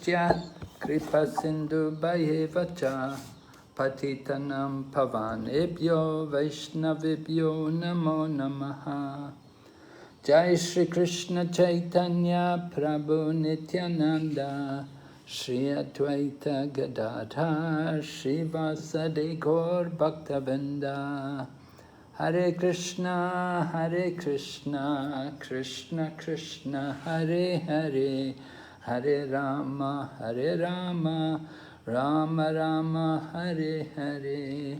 Kripa Sindhu Bhayevacha Patitanam Pavanebhyo Vaishnavibhyo Namo Namaha. Jai Shri Krishna Chaitanya Prabhu Nityananda Shri Advaita Gadadhar Srivasadi Gaur Bhaktavinda. Hare Krishna, Krishna Krishna, Hare Hare, Hare Rama, Rama Rama, Hare Hare.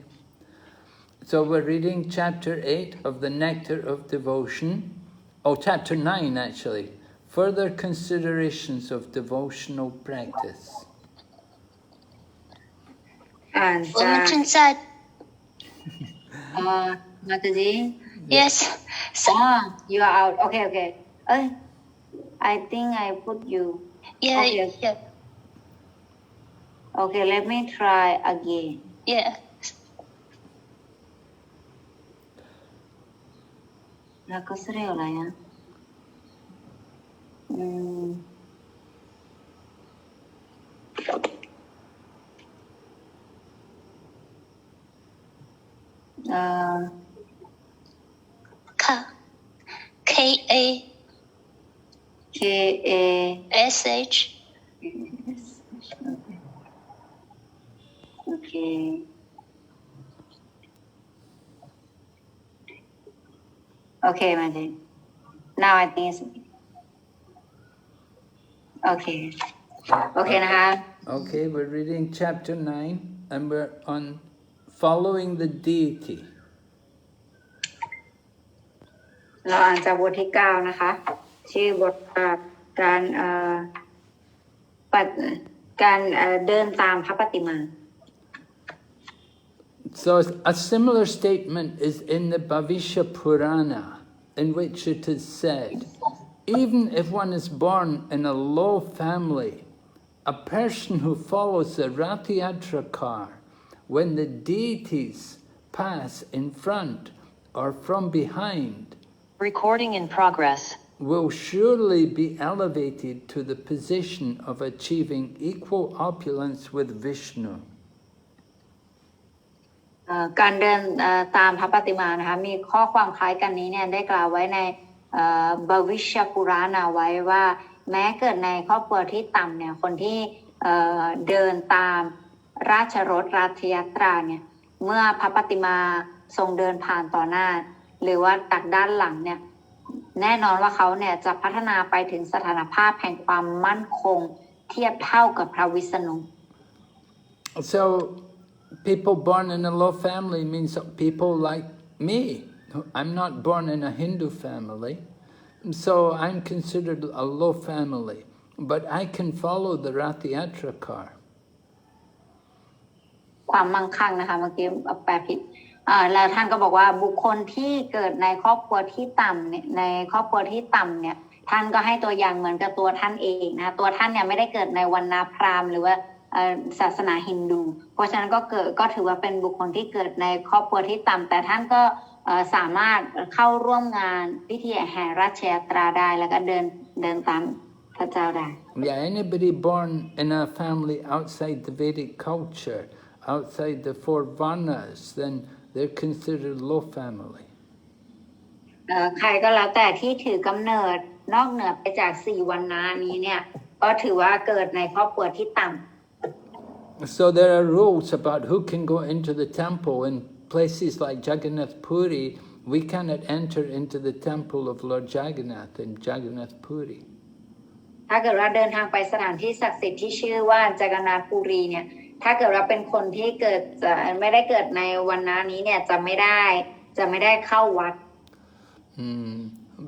So we're reading chapter 8 of the Nectar of Devotion. Oh, chapter 9 actually. Further considerations of devotional practice. Mataji? Yes. Oh, you are out. Okay. I think I put you. Yeah. Okay. Yeah. Okay, let me try again. Yeah. แล้วก็เรียกอะไรนะK-A-S-H. Okay. Okay, Mataji. Now I think it's okay. Okay,นะคะ Okay, we're reading chapter 9 and we're on following the deity. เราอ่านจากบทที่ 9 นะคะชื่อบทการเดินตามพระปฏิมา So a similar statement is in the Bhavishya Purana, in which it is said, even if one is born in a low family, a person who follows the Rathayatra car, when the deities pass in front or from behind, Recording in progress. will surely be elevated to the position of achieving equal opulence with Vishnu. การเดินตามพระปฏิมานะคะมีข้อความคล้ายกันนี้เนี่ยได้กล่าวไว้ในบาวิชปุราณาไว้ว่าแม้เกิดในครอบครัวที่ต่ำเนี่ยคนที่เดินตามราชรถราชยาตราเนี่ยเมื่อพระปฏิมาทรงเดินผ่านต่อหน้าหรือว่าจากด้านหลังเนี่ยแน่นอนว่าเขาเนี่ยจะพัฒนาไปถึงสถานภาพแห่งความมั่นคงเทียบเท่ากับพระวิษณุ So people born in a low family means people like me. I'm not born in a Hindu family, so I'm considered a low family, but I can follow the Rathayatra car. ความมั่งคั่งนะคะเมื่อกี้แปลผิดแล้วท่านก็บอกว่าบุคคลที่เกิดในครอบครัวที่ต่ำเนี่ยในครอบครัวที่ต่ำเนี่ยท่านก็ให้ตัวอย่างเหมือนกับตัวท่านเองนะตัวท่านเนี่ยไม่ได้เกิดในวรรณพราหมณ์หรือว่าศาสนาฮินดูเพราะฉะนั้นก็ถือว่าเป็นบุคคลที่เกิดในครอบครัวที่ต่ำแต่ท่านก็สามารถเข้าร่วมงานพิธีแห่ราชยาตราได้แล้วก็เดินตามพระเจ้าได้ Yeah, anybody born in a family outside the Vedic culture, outside the 4 varnas, then they're considered low family. ใครก็แล้วแต่ที่ถือกำเนิดนอกเหนือไปจาก4 วรรณะนี้เนี่ยก็ถือว่าเกิดในครอบครัวที่ต่ำ So there are rules about who can go into the temple. In places like Jagannath Puri, we cannot enter into the temple of Lord Jagannath in Jagannath Puri. ถ้าเกิดว่าเดินทางไปสถานที่ศักดิ์สิทธิ์ที่ชื่อว่าจักรนาถปุรีเนี่ยถ้าเกิดว่าเป็นคนที่เกิดไม่ได้เกิดในวรรณะนี้เนี่ยจะไม่ได้เข้าวัด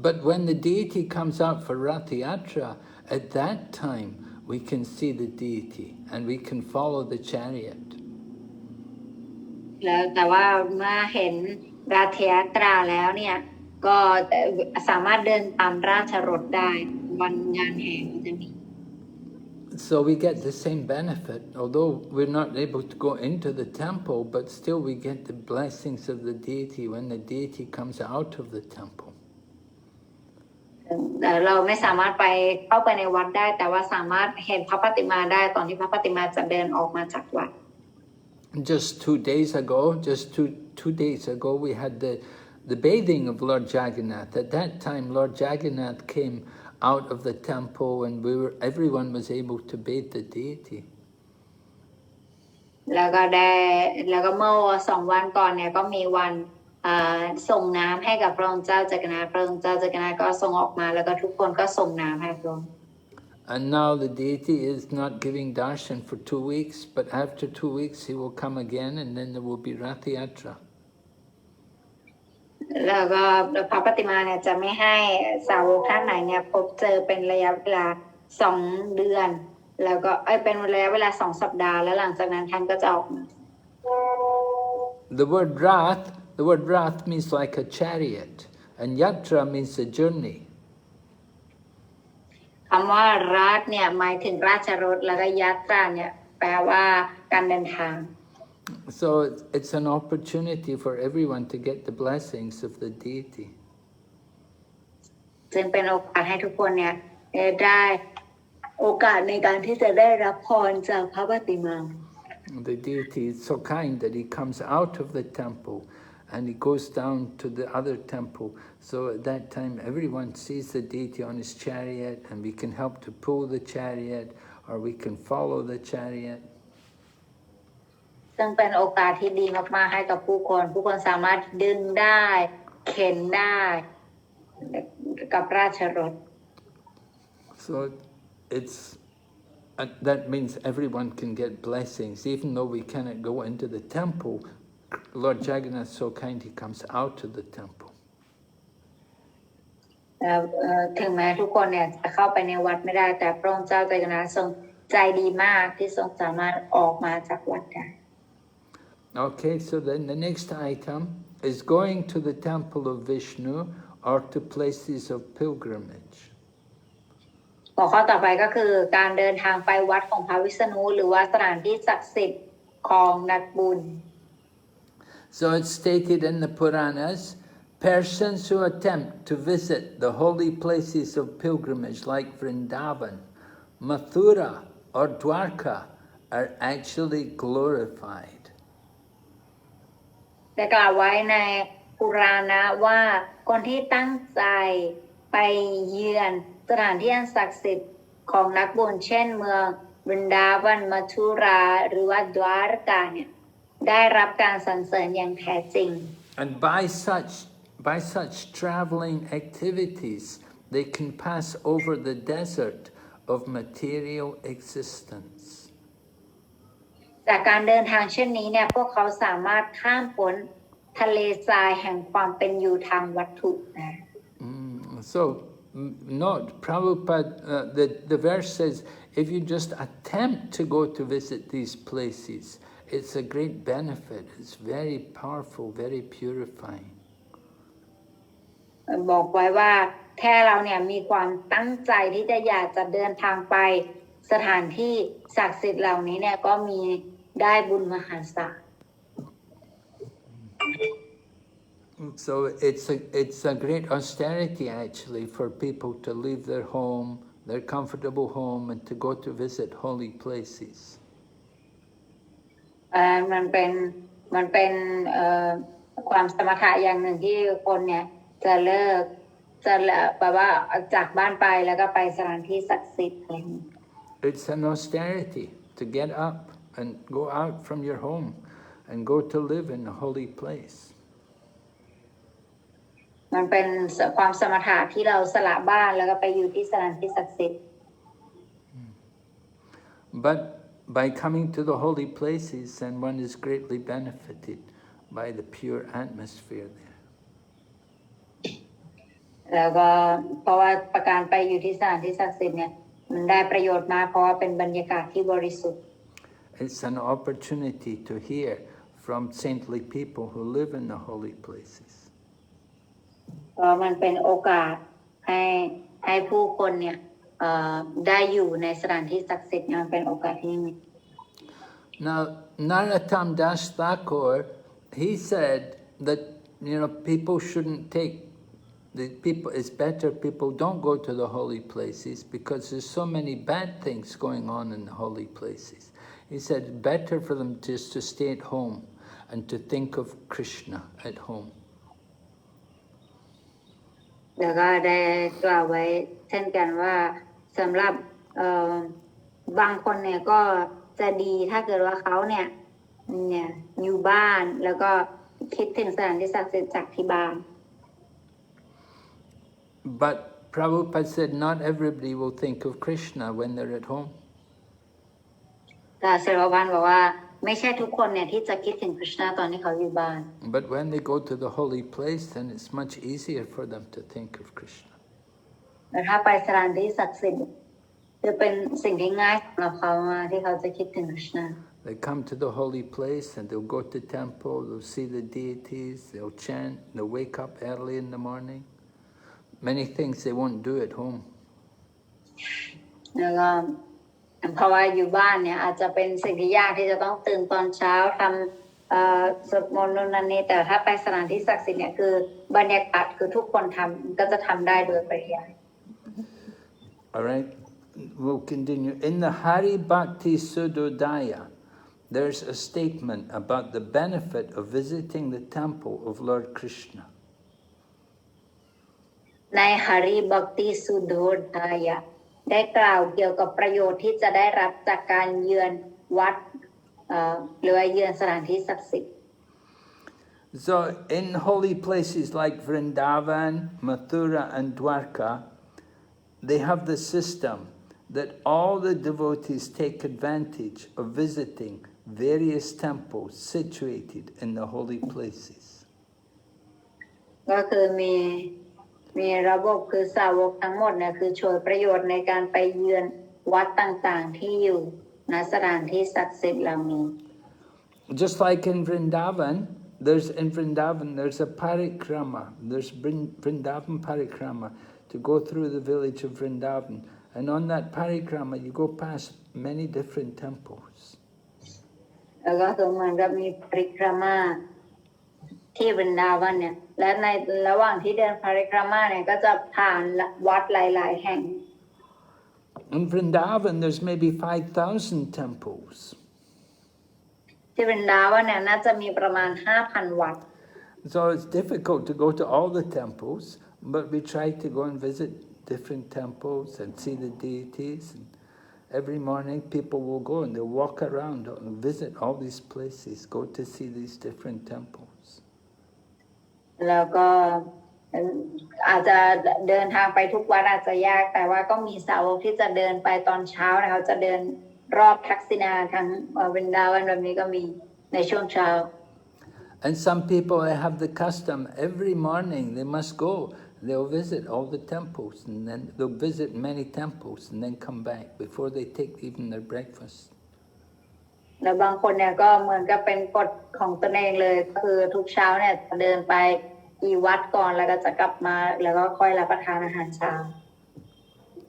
But when the deity comes out for Rathayatra, at that time we can see the deity and we can follow the chariot. แล้วแต่ว่าเมื่อเห็นราชยาตราแล้วเนี่ยก็สามารถเดินตามราชรถได้วันงานแห่จะมี So we get the same benefit, although we're not able to go into the temple, but still we get the blessings of the deity when the deity comes out of the temple. เราไม่สามารถเข้าไปในวัดได้แต่ว่าสามารถเห็นพระปฏิมาได้ตอนที่พระปฏิมาจะเดินออกมาจากวัด Just 2 days ago, two days ago, we had the bathing of Lord Jagannath. At that time, Lord Jagannath came out of the temple, and everyone was able to bathe the deity. แล้วก็เมื่อ2 วันก่อนเนี่ยก็มีวันส่งน้ำให้กับพระองค์เจ้าจักรนาถพระองค์เจ้าจักรนาถก็ส่งออกมาแล้วก็ทุกคนก็ส่งน้ำให้พระองค์ And now the deity is not giving darshan for 2 weeks, but after 2 weeks he will come again, and then there will be Rath Yatra. แล้วก็พระปฏิมาเนี่ยจะไม่ให้สาวกท่านไหนเนี่ยพบเจอเป็นระยะเวลา2 เดือนแล้วก็เป็นระยะเวลา2 สัปดาห์แล้วหลังจากนั้นท่านก็จะออกมา The word Rath means like a chariot, and Yatra means a journey. คำว่าราชเนี่ยหมายถึงราชรถแล้วก็ยัตราเนี่ยแปลว่าการเดินทาง So it's an opportunity for everyone to get the blessings of the deity. จึงเป็นโอกาสให้ทุกคนเนี่ยได้โอกาสในการที่จะได้รับพรจากพระปฏิมา The deity is so kind that he comes out of the temple and he goes down to the other temple. So at that time everyone sees the deity on his chariot, and we can help to pull the chariot, or we can follow the chariot. ซึ่งเป็นโอกาสที่ดีมากๆให้กับผู้คนสามารถดึงได้เข็นได้กับราชรถ So that means everyone can get blessings. Even though we cannot go into the temple, Lord Jagannath is so kind, he comes out of the temple. ถึงแม้ทุกคนเนี่ยจะเข้าไปในวัดไม่ได้แต่พระองค์เจ้าจักรนาถทรงใจดีมากที่ทรงสามารถออกมาจากวัดได้ Okay, so then the next item is going to the temple of Vishnu or to places of pilgrimage. หัวข้อต่อไปก็คือการเดินทางไปวัดของพระวิษณุหรือว่าสถานที่ศักดิ์สิทธิ์ของนักบุญ So it's stated in the Puranas, persons who attempt to visit the holy places of pilgrimage like Vrindavan, Mathura or Dwarka are actually glorified. ได้กล่าวไว้ในปุราณะว่าคนที่ตั้งใจไปเยือนสถานที่อันศักดิ์สิทธิ์ของนักบุญเช่นเมืองบรินดาวันมัทุราหรือว่าดวารกาเนี่ยได้รับการสรรเสริญอย่างแท้จริง And by such traveling activities, they can pass over the desert of material existence. จากการเดินทางเช่นนี้เนี่ยพวกเขาสามารถข้ามพ้นทะเลทรายแห่งความเป็นอยู่ทางวัตถุได้ So, note, Prabhupada, the verse says, if you just attempt to go to visit these places, it's a great benefit. It's very powerful, very purifying. บอกไว้ว่าแค่เราเนี่ยมีความตั้งใจที่จะอยากจะเดินทางไปสถานที่ศักดิ์สิทธิ์เหล่านี้เนี่ยก็มีได้บุญมหาศาล So it's a great austerity actually for people to leave their home, their comfortable home, and to go to visit holy places. มันเป็นความสมถะอย่างหนึ่งที่คนเนี่ยจะแบบว่าจากบ้านไปแล้วก็ไปสถานที่ศักดิ์สิทธิ์อะไรอย่างนี้ It's an austerity to get up and go out from your home and go to live in a holy place. มันเป็นความสมถะที่เราสละบ้านแล้วก็ไปอยู่ที่สถานที่ศักดิ์สิทธิ์ But by coming to the holy places, then one is greatly benefited by the pure atmosphere there. แล้วก็เพราะว่าประการไปอยู่ที่สถานที่ศักดิ์สิทธิ์เนี่ยมันได้ประโยชน์มากเพราะว่าเป็นบรรยากาศที่บริสุทธิ์ It's an opportunity to hear from saintly people who live in the holy places. มันเป็นโอกาสให้ผู้คนเนี่ยได้อยู่ในสถานที่ศักดิ์สิทธิ์มันเป็นโอกาสที่มี Now, Narottam Das Thakur, he said that people shouldn't take It's better people don't go to the holy places because there's so many bad things going on in the holy places. He said it's better for them just to stay at home and to think of Krishna at home. แล้วก็ได้กล่าวไว้เช่นกันว่าสำหรับบางคนเนี่ยก็จะดีถ้าเกิดว่าเขาเนี่ยอยู่บ้านแล้วก็คิดถึงสถานที่ศักดิ์สิทธิ์จากที่บ้าน But Prabhupada said not everybody will think of Krishna when they're at home. แต่เสรีวันบอกว่าไม่ใช่ทุกคนเนี่ยที่จะคิดถึงคริชนาตอนที่เขาอยู่บ้าน But when they go to the holy place, then it's much easier for them to think of Krishna. แต่ถ้าไปสถานที่ศักดิ์สิทธิ์จะเป็นสิ่งที่ง่ายสำหรับเขาที่เขาจะคิดถึงคริชนา They come to the holy place and they'll go to temple, they'll see the deities, they'll chant, they'll wake up early in the morning. Many things they won't do at home. แล้วก็เพราะว่าอยู่บ้านเนี่ยอาจจะเป็นสิ่งที่ยากที่จะต้องตื่นตอนเช้าทำสวดมนต์นู่นนั่นนี่แต่ถ้าไปสถานที่ศักดิ์สิทธิ์เนี่ยคือบรรยากาศคือทุกคนทำก็จะทำได้โดยปริยาย All right, we'll continue. In the Hari Bhakti Sudodaya, there's a statement about the benefit of visiting the temple of Lord Krishna. ในหารีบักติสุโดดายะได้กล่าวเกี่ยวกับประโยชน์ที่จะได้รับจากการเยือนวัดหรือว่าเยือนสถานที่ศักดิ์สิทธิ์ So in holy places like Vrindavan, Mathura and Dwarka, they have the system that all the devotees take advantage of visiting various temples situated in the holy places. ก็คือมีระบบคือสาวกทั้งหมดเนี่ยคือช่วยประโยชน์ในการไปเยือนวัดต่างๆที่อยู่ณสถานที่ศักดิ์สิทธิ์เหล่านี้ Just like in Vrindavan, there's a parikrama. There's Vrindavan parikrama to go through the village of Vrindavan. And on that parikrama, you go past many different temples. แล้วก็คือเหมือนกับมีปริครามาที่วรินดาวันเนี่ยและในระหว่างที่เดินปริครามาเนี่ยก็จะผ่านวัดหลายๆแห่ง In Vrindavan, there's maybe 5,000 temples. ที่วรินดาวันเนี่ยน่าจะมีประมาณ 5,000 วัด So it's difficult to go to all the temples, but we try to go and visit different temples and see the deities. And every morning people will go and they'll walk around and visit all these places, go to see these different temples. แล้วก็อาจจะเดินทางไปทุกวัดอาจจะยากแต่ว่าก็มีสาวกที่จะเดินไปตอนเช้านะเขาจะเดินรอบทักษิณาทั้งวรินดาวันแบบนี้ก็มีในช่วงเช้า And some people have the custom every morning they must go. They'll visit all the temples and then they'll visit many temples and then come back before they take even their breakfast. แล้วบางคนเนี่ยก็เหมือนกับเป็นกฎของตนเองเลยคือทุกเช้าเนี่ยเดินไปกี่วัดก่อนแล้วก็จะกลับมาแล้วก็ค่อยรับประทานอาหารเช้า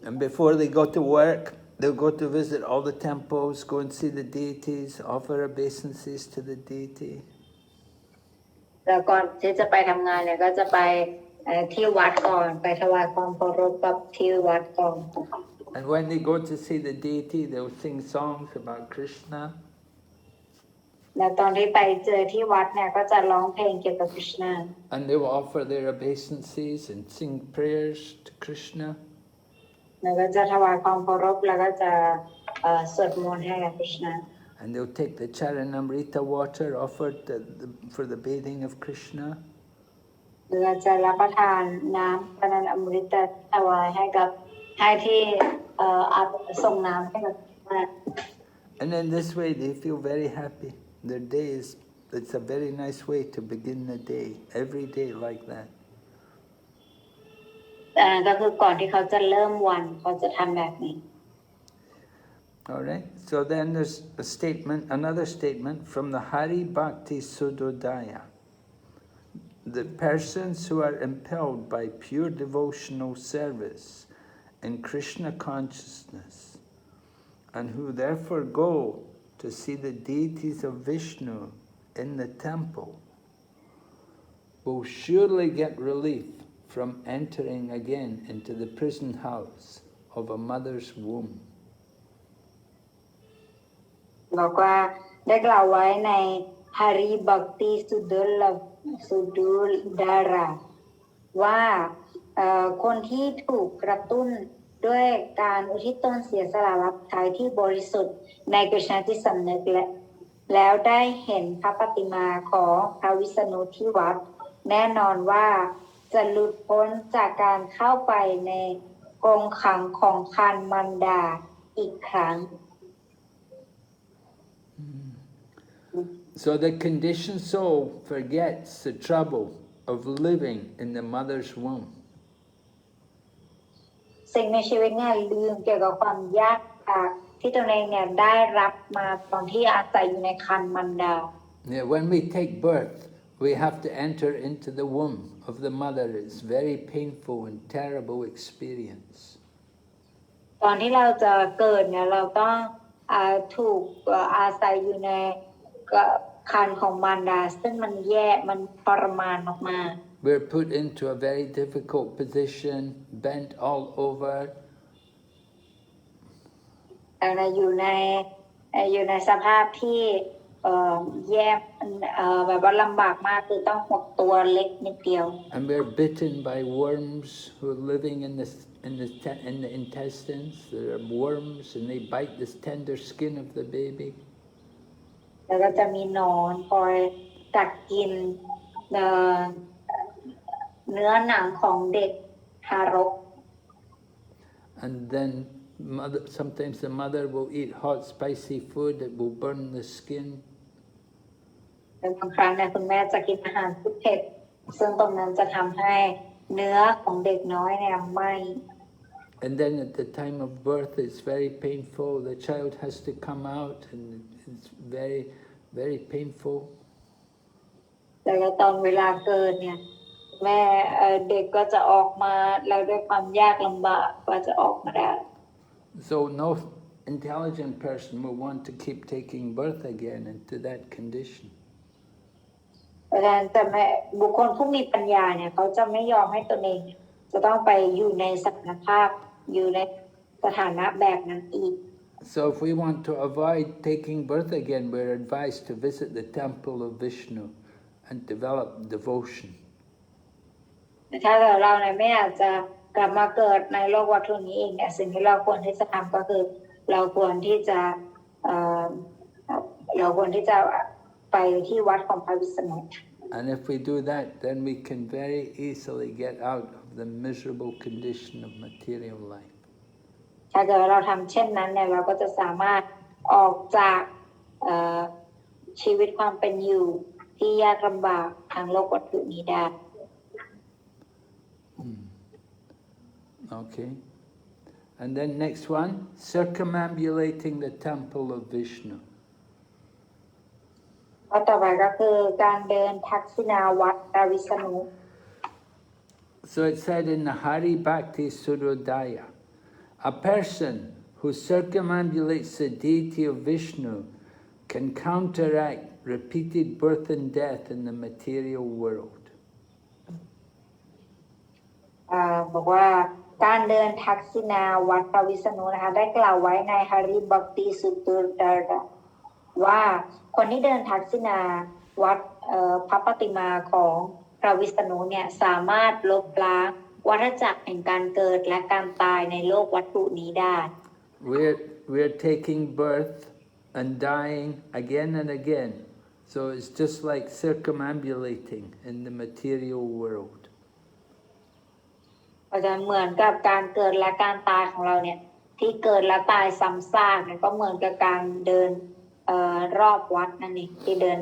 And before they go to work, they'll go to visit all the temples, go and see the deities, offer obeisances to the deity. แล้วก่อนที่จะไปทำงานเนี่ยก็จะไปที่วัดก่อนไปถวายความเคารพกับที่วัดก่อน And when they go to see the deity, they'll sing songs about Krishna. แล้วตอนที่ไปเจอที่วัดเนี่ยก็จะร้องเพลงเกี่ยวกับคริชนา And they will offer their obeisances and sing prayers to Krishna. แล้วก็จะถวายความเคารพแล้วก็จะสวดมนต์ให้กับคริชนา And they'll take the Charanamrita water offered for the bathing of Krishna. แล้วก็จะรับประทานน้ำปานันอมฤตถวายให้ที่ส่งน้ำให้กับคริชนา And in this way they feel very happy. Their day it's a very nice way to begin the day, every day like that. ก็คือก่อนที่เขาจะเริ่มวันเขาจะทำแบบนี้ All right. So then there's another statement from the Hari Bhakti Sudodaya. The persons who are impelled by pure devotional service and Krishna consciousness, and who therefore go to see the deities of Vishnu in the temple, will surely get relief from entering again into the prison house of a mother's womb. บอกว่าได้กล่าวไว้ในฮาริบักติสุดุลดาราว่าคนที่ถูกกระตุ้นด้วยการอุทิศตนเสียสละรับใช้ที่บริสุทธิ์ในกฤษณจิตสำนึกแล้วได้เห็นพระปฏิมาของพระวิษณุที่วัดแน่นอนว่าจะหลุดพ้นจากการเข้าไปในกรงขังของครรภ์มารดาอีกครั้ง So the conditioned soul forgets the trouble of living in the mother's womb. สิ่งในชีวิตเนี่ยลืมเกี่ยวกับความยากที่ตนเองเนี่ยได้รับมาตอนที่อาศัยอยู่ในครรภ์มารดา Yeah, when we take birth, we have to enter into the womb of the mother. It's very painful and terrible experience. ตอนที่เราจะเกิดเนี่ยเราต้องถูกอาศัยอยู่ในครรภ์ของมารดาซึ่งมันแย่มันทรมานมากๆ We're put into a very difficult position, bent all over. อยู่ในสภาพที่แย่แบบว่าลำบากมากคือต้องหดตัวเล็กนิดเดียว And we're bitten by worms who are living in the intestines. There are worms and they bite this tender skin of the baby. แล้วก็จะมีหนอนคอยกัดกินเนื้อหนังของเด็กทารก And then sometimes the mother will eat hot spicy food that will burn the skin. แล้วบางครั้งเนี่ยคุณแม่จะกินอาหารที่เผ็ดซึ่งตรงนั้นจะทำให้เนื้อของเด็กน้อยเนี่ยไหม้ And then at the time of birth it's very painful. The child has to come out and it's very, very painful. แล้วตอนเวลาเกิดเนี่ยแม่เด็กก็จะออกมาแล้วด้วยความยากลำบากก็จะออกมาได้ So no intelligent person will want to keep taking birth again into that condition. เพราะฉะนั้นแต่บุคคลผู้มีปัญญาเนี่ยเขาจะไม่ยอมให้ตนเองจะต้องไปอยู่ในสถานภาพอยู่ในสถานะแบบนั้นอีก So if we want to avoid taking birth again, we're advised to visit the temple of Vishnu and develop devotion. ถ้าเราเนี่ยไม่อยากจะกลับมาเกิดในโลกวัฏฏุนี้เองเนี่ยสิ่งที่เราควรที่จะทำก็คือเราควรที่จะไปที่วัดของพระวิษณุ And if we do that, then we can very easily get out of the miserable condition of material life. ถ้าเกิดเราทำเช่นนั้นเนี่ยเราก็จะสามารถออกจากชีวิตความเป็นอยู่ที่ยากลำบากทางโลกวัฏฏุนี้ได้ Okay. And then next one, circumambulating the temple of Vishnu. ข้อต่อไปก็คือการเดินทักษิณาวัดพระวิษณุ So it said in the Hari Bhakti Surodaya, a person who circumambulates the deity of Vishnu can counteract repeated birth and death in the material world. บอกว่าการเดินทักษิณาวัดพระวิษณุนะคะได้กล่าวไว้ในฮาริบักติสุตุดาระว่าคนที่เดินทักษิณาวัดพระปฏิมาของพระวิษณุเนี่ยสามารถลบล้างวัฏจักรแห่งการเกิดและการตายในโลกวัตถุนี้ได้ We're taking birth and dying again and again. So it's just like circumambulating in the material world. เพราะฉะนั้นเหมือนกับการเกิดและการตายของเราเนี่ยที่เกิดและตายซ้ำซากเนี่ยก็เหมือนกับการเดินรอบวัดนั่นเองที่เดิน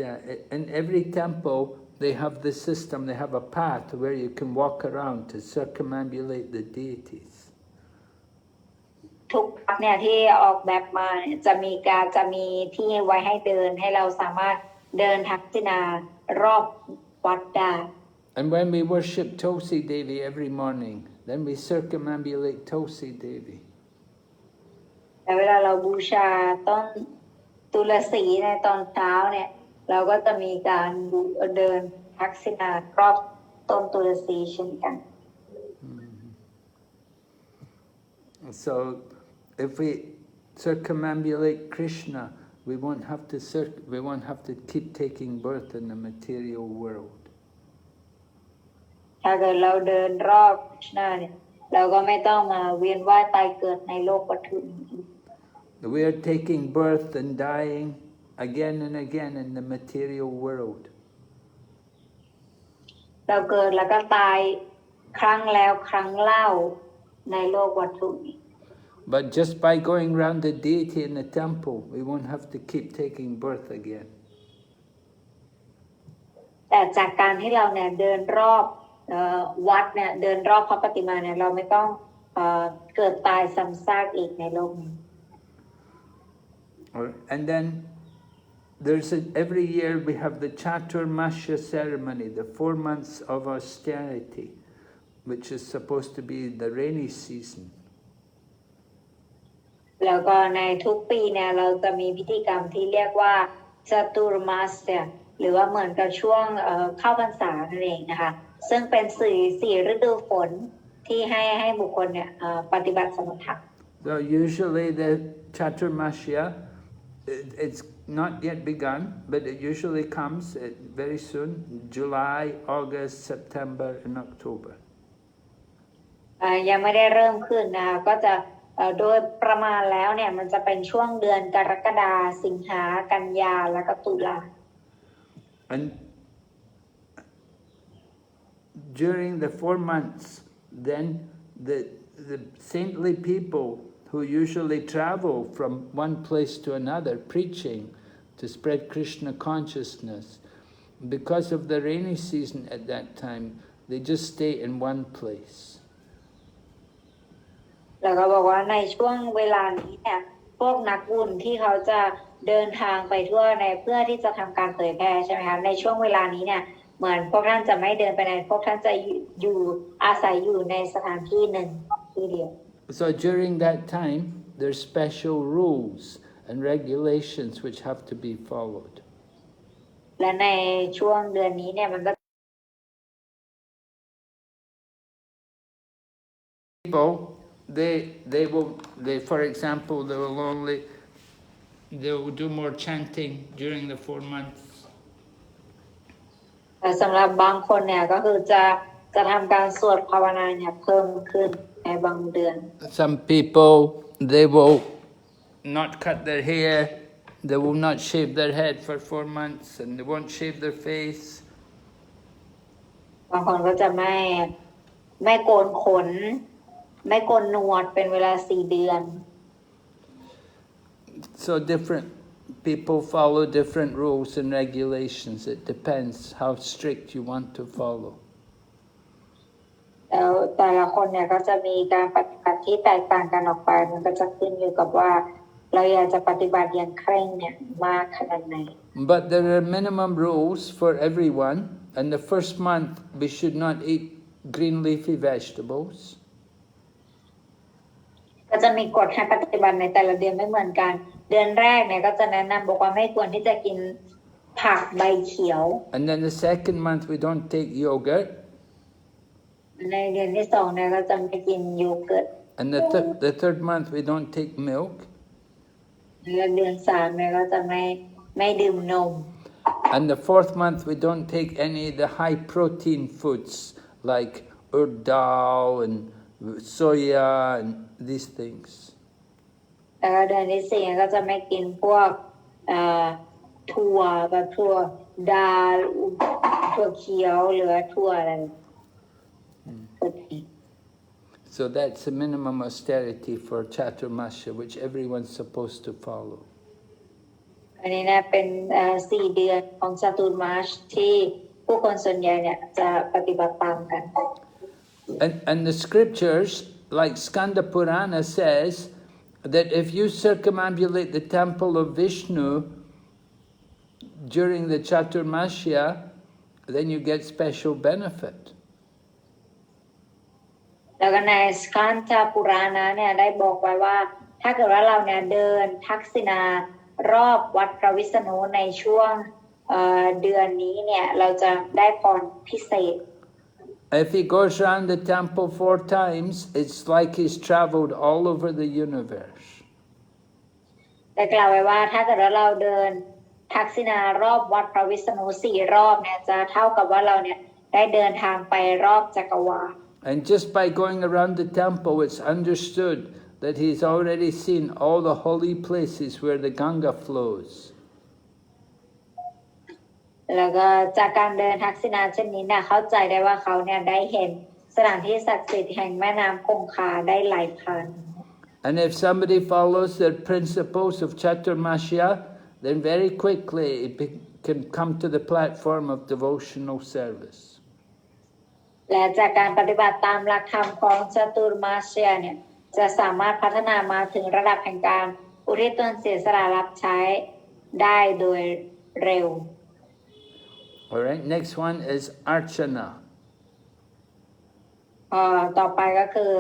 Yeah, in every temple they have this system, they have a path where you can walk around to circumambulate the deities. ทุกวัดเนี่ยที่ออกแบบมาจะมีที่ไว้ให้เดินให้เราสามารถเดินทักษิณารอบวัดได้ And when we worship Tulsi Devi every morning, then we circumambulate Tulsi Devi. แต่เวลาเราบูชาต้นตุลสีในตอนเช้าเนี่ยเราก็จะมีการเดินทักษิณารอบ ต้นตุลสีเช่นกัน So if we circumambulate Krishna, we won't have to keep taking birth in the material world. ถ้าเกิดเราเดินรอบหน้าเนี่ยเราก็ไม่ต้องมาเวียนว่ายตายเกิดในโลกวัตถุนี้ We are taking birth and dying again and again in the material world. เราเกิดแล้วก็ตายครั้งแล้วครั้งเล่าในโลกวัตถุนี้ But just by going round the deity in the temple, we won't have to keep taking birth again. แต่จากการที่เราเนี่ยเดินรอบวัดเนี่ยเดินรอบพระปฏิมาเนี่ยเราไม่ต้องเกิดตายซ้ำซากอีกในโลกนี้ And then every year we have the Chaturmasya ceremony, the 4 months of austerity, which is supposed to be the rainy season. แล้วก็ในทุกปีเนี่ยเราจะมีพิธีกรรมที่เรียกว่าจตุรมาสเนี่ยหรือว่าเหมือนกับช่วงเข้าพรรษานั่นเองนะคะซึ่งเป็นสี่ฤดูฝนที่ให้บุคคลเนี่ยปฏิบัติสมถะ So usually the Chaturmasya, it's not yet begun, but it usually comes very soon, July, August, September and October. ยังไม่ได้เริ่มขึ้นนะคะก็จะโดยประมาณแล้วเนี่ยมันจะเป็นช่วงเดือนกรกฎาคมสิงหากันยาแล้วก็ตุลา And during the 4 months, then the saintly people who usually travel from one place to another preaching to spread Krishna consciousness, because of the rainy season at that time, they just stay in one place. แล้วก็บอกว่าในช่วงเวลานี้เนี่ยพวกนักบุญที่เขาจะเดินทางไปทั่วในเพื่อที่จะทำการเผยแพร่ใช่ไหมคะในช่วงเวลานี้เนี่ยเหมือนพวกท่านจะไม่เดินไปไหนพวกท่านจะอยู่อาศัยอยู่ในสถานที่หนึ่งที่เดียว So during that time, there's special rules and regulations which have to be followed. และในช่วงเดือนนี้เนี่ยมันก็ People, for example, they will do more chanting during the 4 months. แต่สำหรับบางคนเนี่ยก็คือจะทำการสวดภาวนาเนี่ยเพิ่มขึ้นในบางเดือน Some people, they will not cut their hair, they will not shave their head for 4 months, and they won't shave their face. บางคนก็จะไม่โกนขนไม่โกนหนวดเป็นเวลา4 เดือน So different people follow different rules and regulations. It depends how strict you want to follow. แล้วแต่ละคนเนี่ยก็จะมีการปฏิบัติที่แตกต่างกันออกไปมันก็จะขึ้นอยู่กับว่าเราอยากจะปฏิบัติอย่างเคร่งเนี่ยมากขนาดไหน But there are minimum rules for everyone. And the first month we should not eat green leafy vegetables. ก็จะมีกฎให้ปฏิบัติในแต่ละเดือนไม่เหมือนกันเดือนแรกเนี่ยก็จะแนะนำบอกว่าไม่ควรที่จะกินผักใบเขียว And then the second month we don't take yogurt. ในเดือนที่2เนี่ยก็จะไม่กินโยเกิร์ต And the third month we don't take milk. และเดือน3เนี่ยก็จะไม่ดื่มนม And the fourth month we don't take any of the high protein foods like urd dal and soya and these things. แล้วก็เดือนที่4ก็จะไม่กินพวกถั่วแบบถั่วดาวถั่วเขียวหรือถั่วอะไร So that's the minimum austerity for Chaturmasya, which everyone's supposed to follow. อันนี้นะเป็น4 เดือนของจตุรมาสที่ผู้คนส่วนใหญ่เนี่ยจะปฏิบัติตามกัน And the scriptures, like Skanda Purana says, that if you circumambulate the temple of Vishnu during the Chaturmasya, then you get special benefit. แล้วก็ในสคันธปุราณะเนี่ยได้บอกไว้ว่าถ้าเกิดว่าเราเนี่ยเดินทักษิณารอบวัดพระวิษณุในช่วงเดือนนี้เนี่ยเราจะได้พรพิเศษ If he goes around the temple 4 times, it's like he's traveled all over the universe. ได้กล่าวไว้ว่าถ้าเกิดว่าเราเดินทักษิณารอบวัดพระวิษณุ4 รอบเนี่ยจะเท่ากับว่าเราเนี่ยได้เดินทางไปรอบจักรวาล And just by going around the temple, it's understood that he's already seen all the holy places where the Ganga flows. แล้วก็จากการเดินทักษิณาเช่นนี้เนี่ยเข้าใจได้ว่าเขาเนี่ยได้เห็นสถานที่ศักดิ์สิทธิ์แห่งแม่น้ำคงคาได้ไหลผ่าน And if somebody follows the principles of Chaturmasya, then very quickly it can come to the platform of devotional service. และจากการปฏิบัติตามหลักธรรมของจตุรมาสยเนี่ยจะสามารถพัฒนามาถึงระดับแห่งการอุทิศตนเสียสละรับใช้ได้โดยเร็ว All right, next one is Archana. ต่อไปก็คือ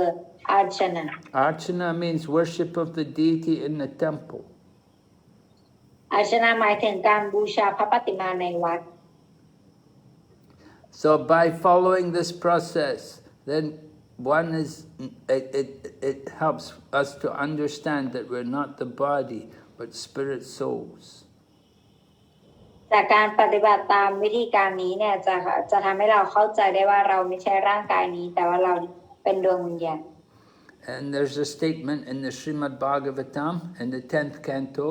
อาชนะ Archana means worship of the deity in the temple. อาชนะหมายถึงการบูชาพระปฏิมาในวัด So by following this process, then one is it helps us to understand that we're not the body, but spirit souls. จากการปฏิบัติตามวิธีการนี้เนี่ยจะทำให้เราเข้าใจได้ว่าเราไม่ใช่ร่างกายนี้แต่ว่าเราเป็นดวงวิญญาณ And there's a statement in the Srimad Bhagavatam in the 10th canto,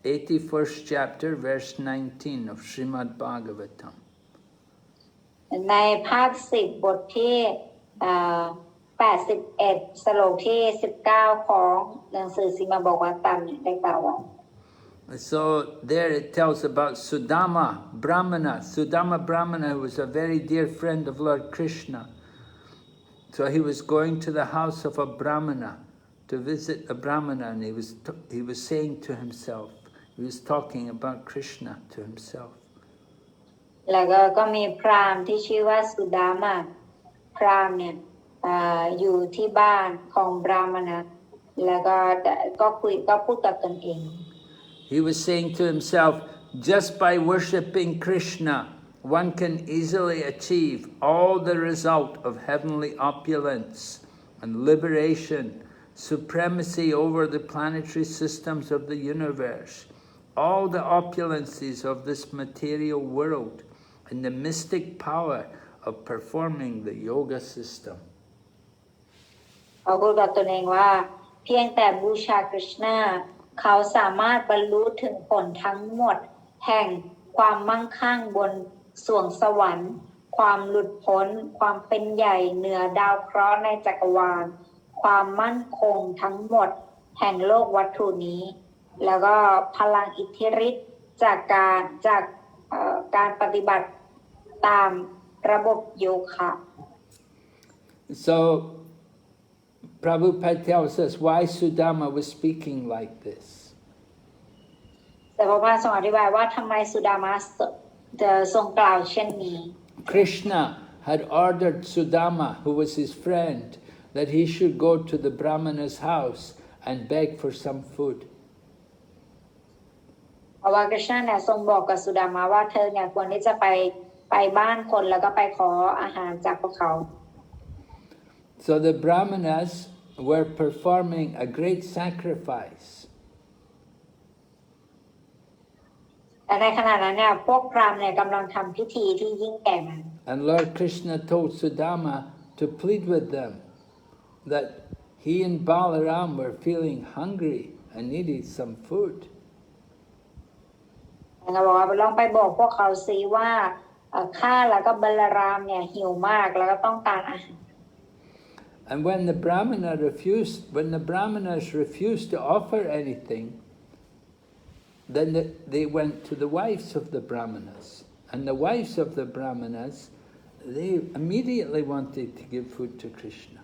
81st chapter, verse 19 of Srimad Bhagavatam. ในภาค10 บทที่81 สโลกที่ 19 ของหนังสือสีมาบอกว่าตามนี้ได้กล่าวว่า So there it tells about Sudama Brahmana. Sudama Brahmana was a very dear friend of Lord Krishna. So he was going to the house of a Brahmana to visit a Brahmana, and he was saying to himself, he was talking about Krishna to himself. แล้วก็มีพราหมณ์ที่ชื่อว่าสุดามาพราหมณ์เนี่ยอยู่ที่บ้านของบรามณะแล้วก็พูดกับตนเอง He was saying to himself, just by worshipping Krishna, one can easily achieve all the result of heavenly opulence and liberation, supremacy over the planetary systems of the universe, all the opulences of this material world, and the mystic power of performing the yoga system. เขาพูดกับตนเองว่าเพียงแต่บูชาคริชนาเขาสามารถบรรลุถึงผลทั้งหมดแห่งความมั่งคั่งบนสวงสวรรค์ความหลุดพ้นความเป็นใหญ่เหนือดาวเคราะห์ในจักรวาลความมั่นคงทั้งหมดแห่งโลกวัตถุนี้แล้วก็พลังอิทธิฤทธิ์จากการปฏิบัติตามระบบโยคะ So Prabhupada tells us why Sudama was speaking like this. แต่พระพุทธทรงอธิบายว่าทำไมสุดามาทรงกล่าวเช่นนี้ Krishna had ordered Sudama, who was his friend, that he should go to the Brahmana's house and beg for some food. เพราะว่าคริชนาเนี่ยทรงบอกกับสุดามาว่าเธอเนี่ยควรที่จะไปบ้านคนแล้วก็ไปขออาหารจากพวกเขา So the Brahmanas were performing a great sacrifice. แต่ในขณะนั้นเนี่ยพวกพราหมณ์เนี่ยกำลังทำพิธีที่ยิ่งใหญ่นั้น And Lord Krishna told Sudama to plead with them that he and Balaram were feeling hungry and needed some food. แล้วก็บอกว่าลองไปบอกพวกเขาซิว่าข้าแล้วก็บัลลารามเนี่ยหิวมากแล้วก็ต้องการอาหาร And when the Brahmanas refused to offer anything, then they went to the wives of the Brahmanas. And the wives of the Brahmanas, they immediately wanted to give food to Krishna.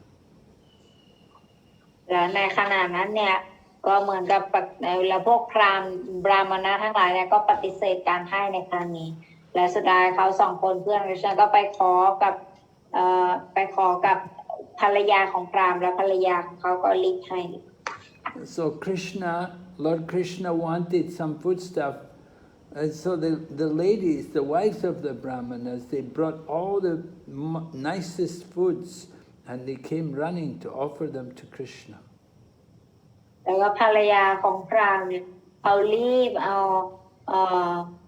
และในขณะนั้นเนี่ยก็เหมือนกับแล้วพวกพราหมณ์บรามณะทั้งหลายเนี่ยก็ปฏิเสธการให้ในครั้งนี้และสุดท้ายเขาสองคนเพื่อนคริชนาก็ไปขอกับภรรยาของพราหมณ์และภรรยาของเขาก็รีบให้ So Lord Krishna wanted some foodstuff And so the ladies, the wives of the Brahmanas, they brought all the nicest foods and they came running to offer them to Krishna. แล้วก็ภรรยาของพราหมณ์เนี่ยเขารีบเอา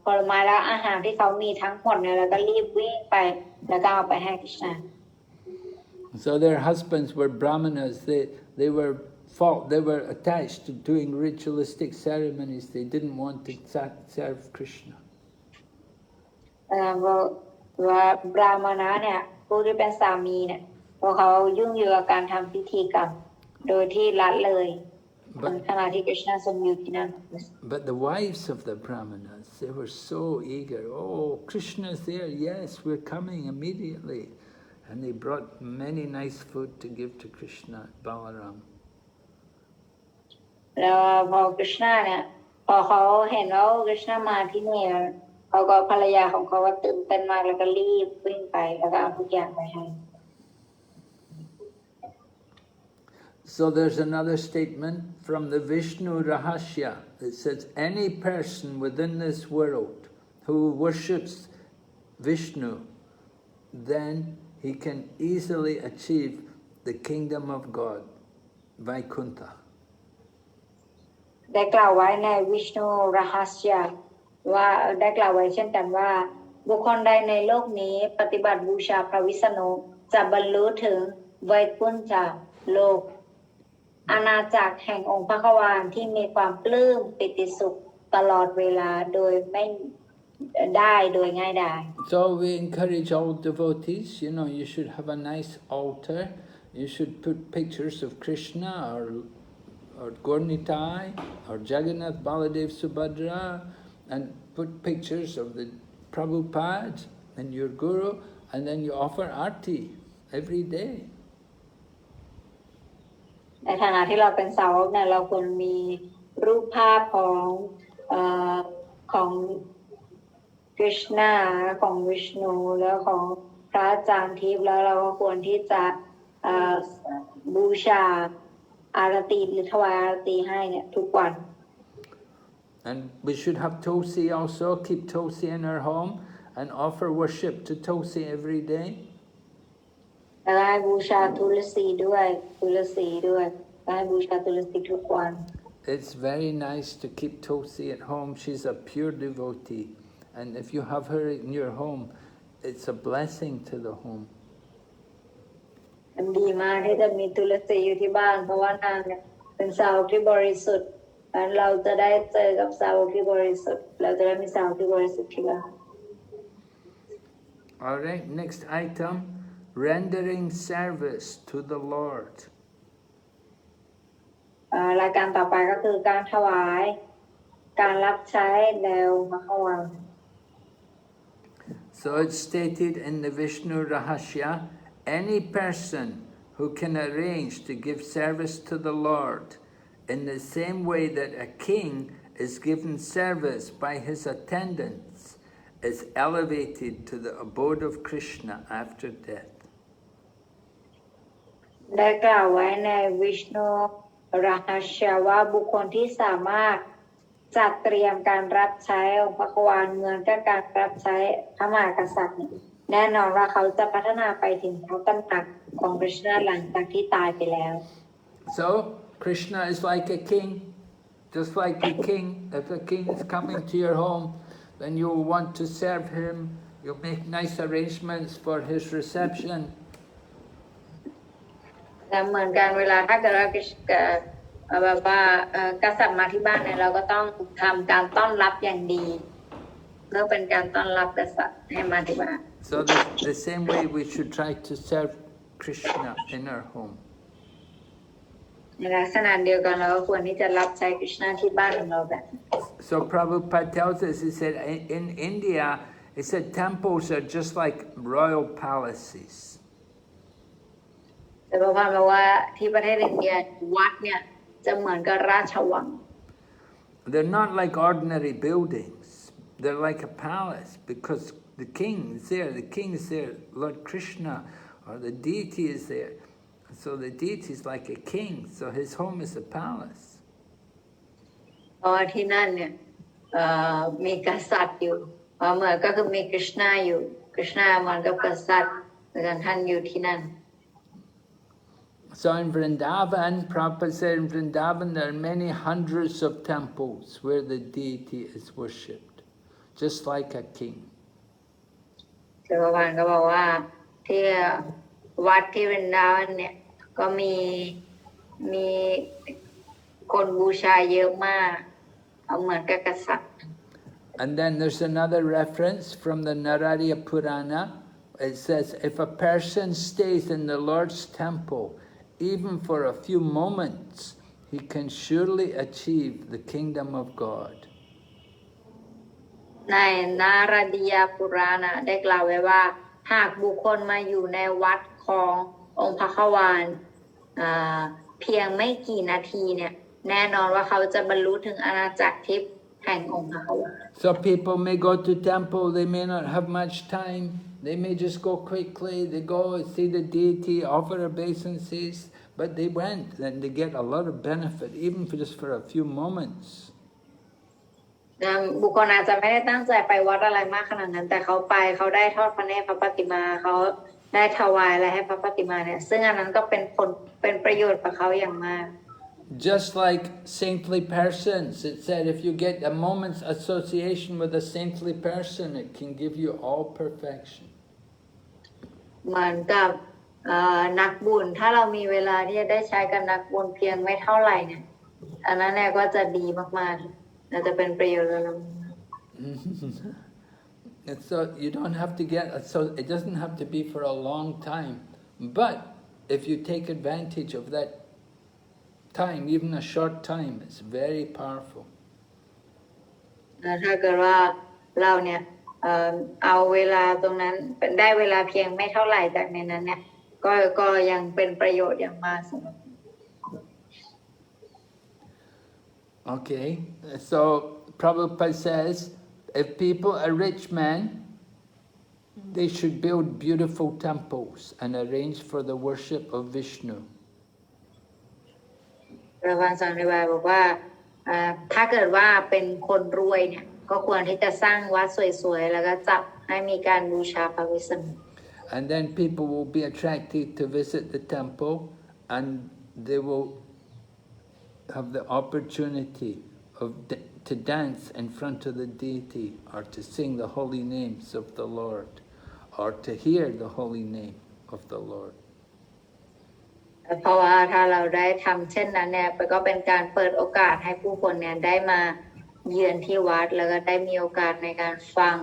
ผลไม้และอาหารที่เขามีทั้งหมดเนี่ยแล้วก็รีบวิ่งไปแล้วก็เอาไปให้กฤษณา So their husbands were Brahmanas. They were attached to doing ritualistic ceremonies. They didn't want to serve Krishna. ว่าบราหมณะเนี่ยผู้ที่เป็นสามีเนี่ยพวกเขายุ่งอยู่กับการทำพิธีกรรมโดยที่ละเลยขณะที่กฤษณาทรงอยู่ที่นั่น But the wives of the Brahmanas, they were so eager. Oh, Krishna's there. Yes, we're coming immediately. And they brought many nice food to give to Krishna, Balaram. แล้วพอกฤษณาเนี่ยพอเขาเห็นว่ากฤษณามาที่นี่เขาก็ภรรยาของเขาก็ตื่นเต้นมากแล้วก็รีบวิ่งไปแล้วก็เอาทุกอย่างไปให้ So there's another statement from the Vishnu Rahasya. It says, any person within this world who worships Vishnu, then he can easily achieve the kingdom of God, Vaikuntha. ได้กล่าวไว้ในวิชนูรหัสยาว่าได้กล่าวไว้เช่นกันว่าบุคคลใดในโลกนี้ปฏิบัติบูชาพระวิษณุจะบรรลุถึงไวกุนทโลกอาณาจักรแห่งองค์พระควานที่มีความปลื้มปิติสุขตลอดเวลาโดยไม่ได้โดยง่ายดาย So we encourage all devotees, you should have a nice altar. You should put pictures of Krishna or Eng-Thai or Jagannath, Baladev, Subhadra, and put pictures of the Prabhupada and your Guru, and then you offer arti every day. ในฐานะที่เราเป็นสาวกเนี่ยเราควรมีรูปภาพของกฤษณาของวิชนูแล้วของพระอาจารย์ทิพย์แล้วเราก็ควรที่จะบูชาอารติหรือถวายอารติให้เนี่ยทุกวัน And we should have Tulsi also, keep Tulsi in our home and offer worship to Tulsi every day. แล้วให้บูชาทุลสีด้วยให้บูชาทุลสีทุกวัน It's very nice to keep Tulsi at home. She's a pure devotee. And if you have her in your home, it's a blessing to the home. มันดีมากที่จะมีทุลสีอยู่ที่บ้านเพราะว่านางเนี่ยเป็นสาวกที่บริสุทธิ์เราจะได้เจอกับสาวกที่บริสุทธิ์เราจะได้มีสาวกที่บริสุทธิ์ที่บ้าน All right, next item, rendering service to the Lord. รายการต่อไปก็คือการถวายการรับใช้แนวมหาวาน So it's stated in the Vishnu Rahasya, any person who can arrange to give service to the Lord in the same way that a king is given service by his attendants is elevated to the abode of Krishna after death. ได้กล่าวไว้ในวิชนูรหัสว่าบุคคลที่สามารถจัดเตรียมการรับใช้องค์พระควานเหมือนกับการรับใช้พระมหากษัตริย์แน่นอนว่าเขาจะพัฒนาไปถึงพระตำหนักของกฤษณาหลังจากที่ตายไปแล้ว So Krishna is like a king, just like a king. If a king is coming to your home, then you want to serve him. You make nice arrangements for his reception. และเหมือนกันเวลาถ้าเกิดแบบว่ากษัตริย์มาที่บ้านเนี่ยเราก็ต้องทำการต้อนรับอย่างดีเพื่อเป็นการต้อนรับกษัตริย์ให้มาที่บ้าน So the same way we should try to serve Krishna in our home. ในลักษณะเดียวกันเราก็ควรที่จะรับใช้กฤษณาที่บ้านของเราแบบ So Prabhupada tells us, he said, in India, he said temples are just like royal palaces. แต่พระพันธ์บอกว่าที่ประเทศอินเดียวัดเนี่ยจะเหมือนกับราชวัง They're not like ordinary buildings. They're like a palace because the king is there, Lord Krishna, or the deity is there. So the deity is like a king, so his home is a palace. เพราะที่นั่นเนี่ย มีกษัตริย์อยู่เหมือนก็คือมีกฤษณาอยู่กฤษณาเหมือนกับกษัตริย์เหมือนกันท่านอยู่ที่นั่น So in Vrindavan, Prabhupada said in Vrindavan there are many hundreds of temples where the deity is worshipped, just like a king. เจ้าพานก็บอกว่าที่วัดที่วรินดาวันเนี่ยก็มีคนบูชาเยอะมากเหมือนกับกษัตริย์ And then there's another reference from the Naradiya Purana. It says, if a person stays in the Lord's temple, even for a few moments, he can surely achieve the kingdom of God. ในนาราดียปุราณะได้กล่าวไว้ว่าหากบุคคลมาอยู่ในวัดขององค์พระขวานเพียงไม่กี่นาทีเนี่ยแน่นอนว่าเขาจะบรรลุถึงอาณาจักรทิพย์แห่งองค์พระขวาน So people may go to temple, they may not have much time, they may just go quickly, they go see the deity, offer obeisances, but they went and they get a lot of benefit, even just for a few moments. บุคคลอาจจะไม่ได้ตั้งใจไปวัดอะไรมากขนาดนั้นแต่เขาไปเขาได้ทอดพระเนตรพระปฏิมาเขาได้ถวายอะไรให้พระปฏิมาเนี่ยซึ่งอันนั้นก็เป็นประโยชน์กับเขาอย่างมาก Just like saintly persons, it said if you get a moment's association with a saintly person, it can give you all perfection. เหมือนกับนักบุญถ้าเรามีเวลาที่จะได้ใช้กับนักบุญเพียงไม่เท่าไหร่เนี่ยอันนั้นเนี่ยก็จะดีมากๆน่าจะเป็นประโยชน์กับเรา So you don't have to get, so it doesn't have to be for a long time, but if you take advantage of that time, even a short time, it's very powerful. ถ้าเกิดว่าเราเนี่ยเอาเวลาตรงนั้นได้เวลาเพียงไม่เท่าไหร่จากในนั้นเนี่ยก็ยังเป็นประโยชน์อย่างมากสำหรับ Okay, so Prabhupada says, if people are rich men, they should build beautiful temples and arrange for the worship of Vishnu. พระพันธ์สันนิบาตบอกว่าถ้าเกิดว่าเป็นคนรวยเนี่ยก็ควรที่จะสร้างวัดสวยๆแล้วก็จัดให้มีการบูชาพระวิษณุ And then people will be attracted to visit the temple and they will have the opportunity to dance in front of the deity or to sing the holy names of the Lord or to hear the holy name of the Lord. เพราะว่าถ้าเราได้ทำเช่นนั้นเนี่ยก็เป็นการเปิดโอกาสให้ผู้คนเนี่ยได้มาเยือนที่วัดแล้วก็ได้มีโอกาสในการฟัง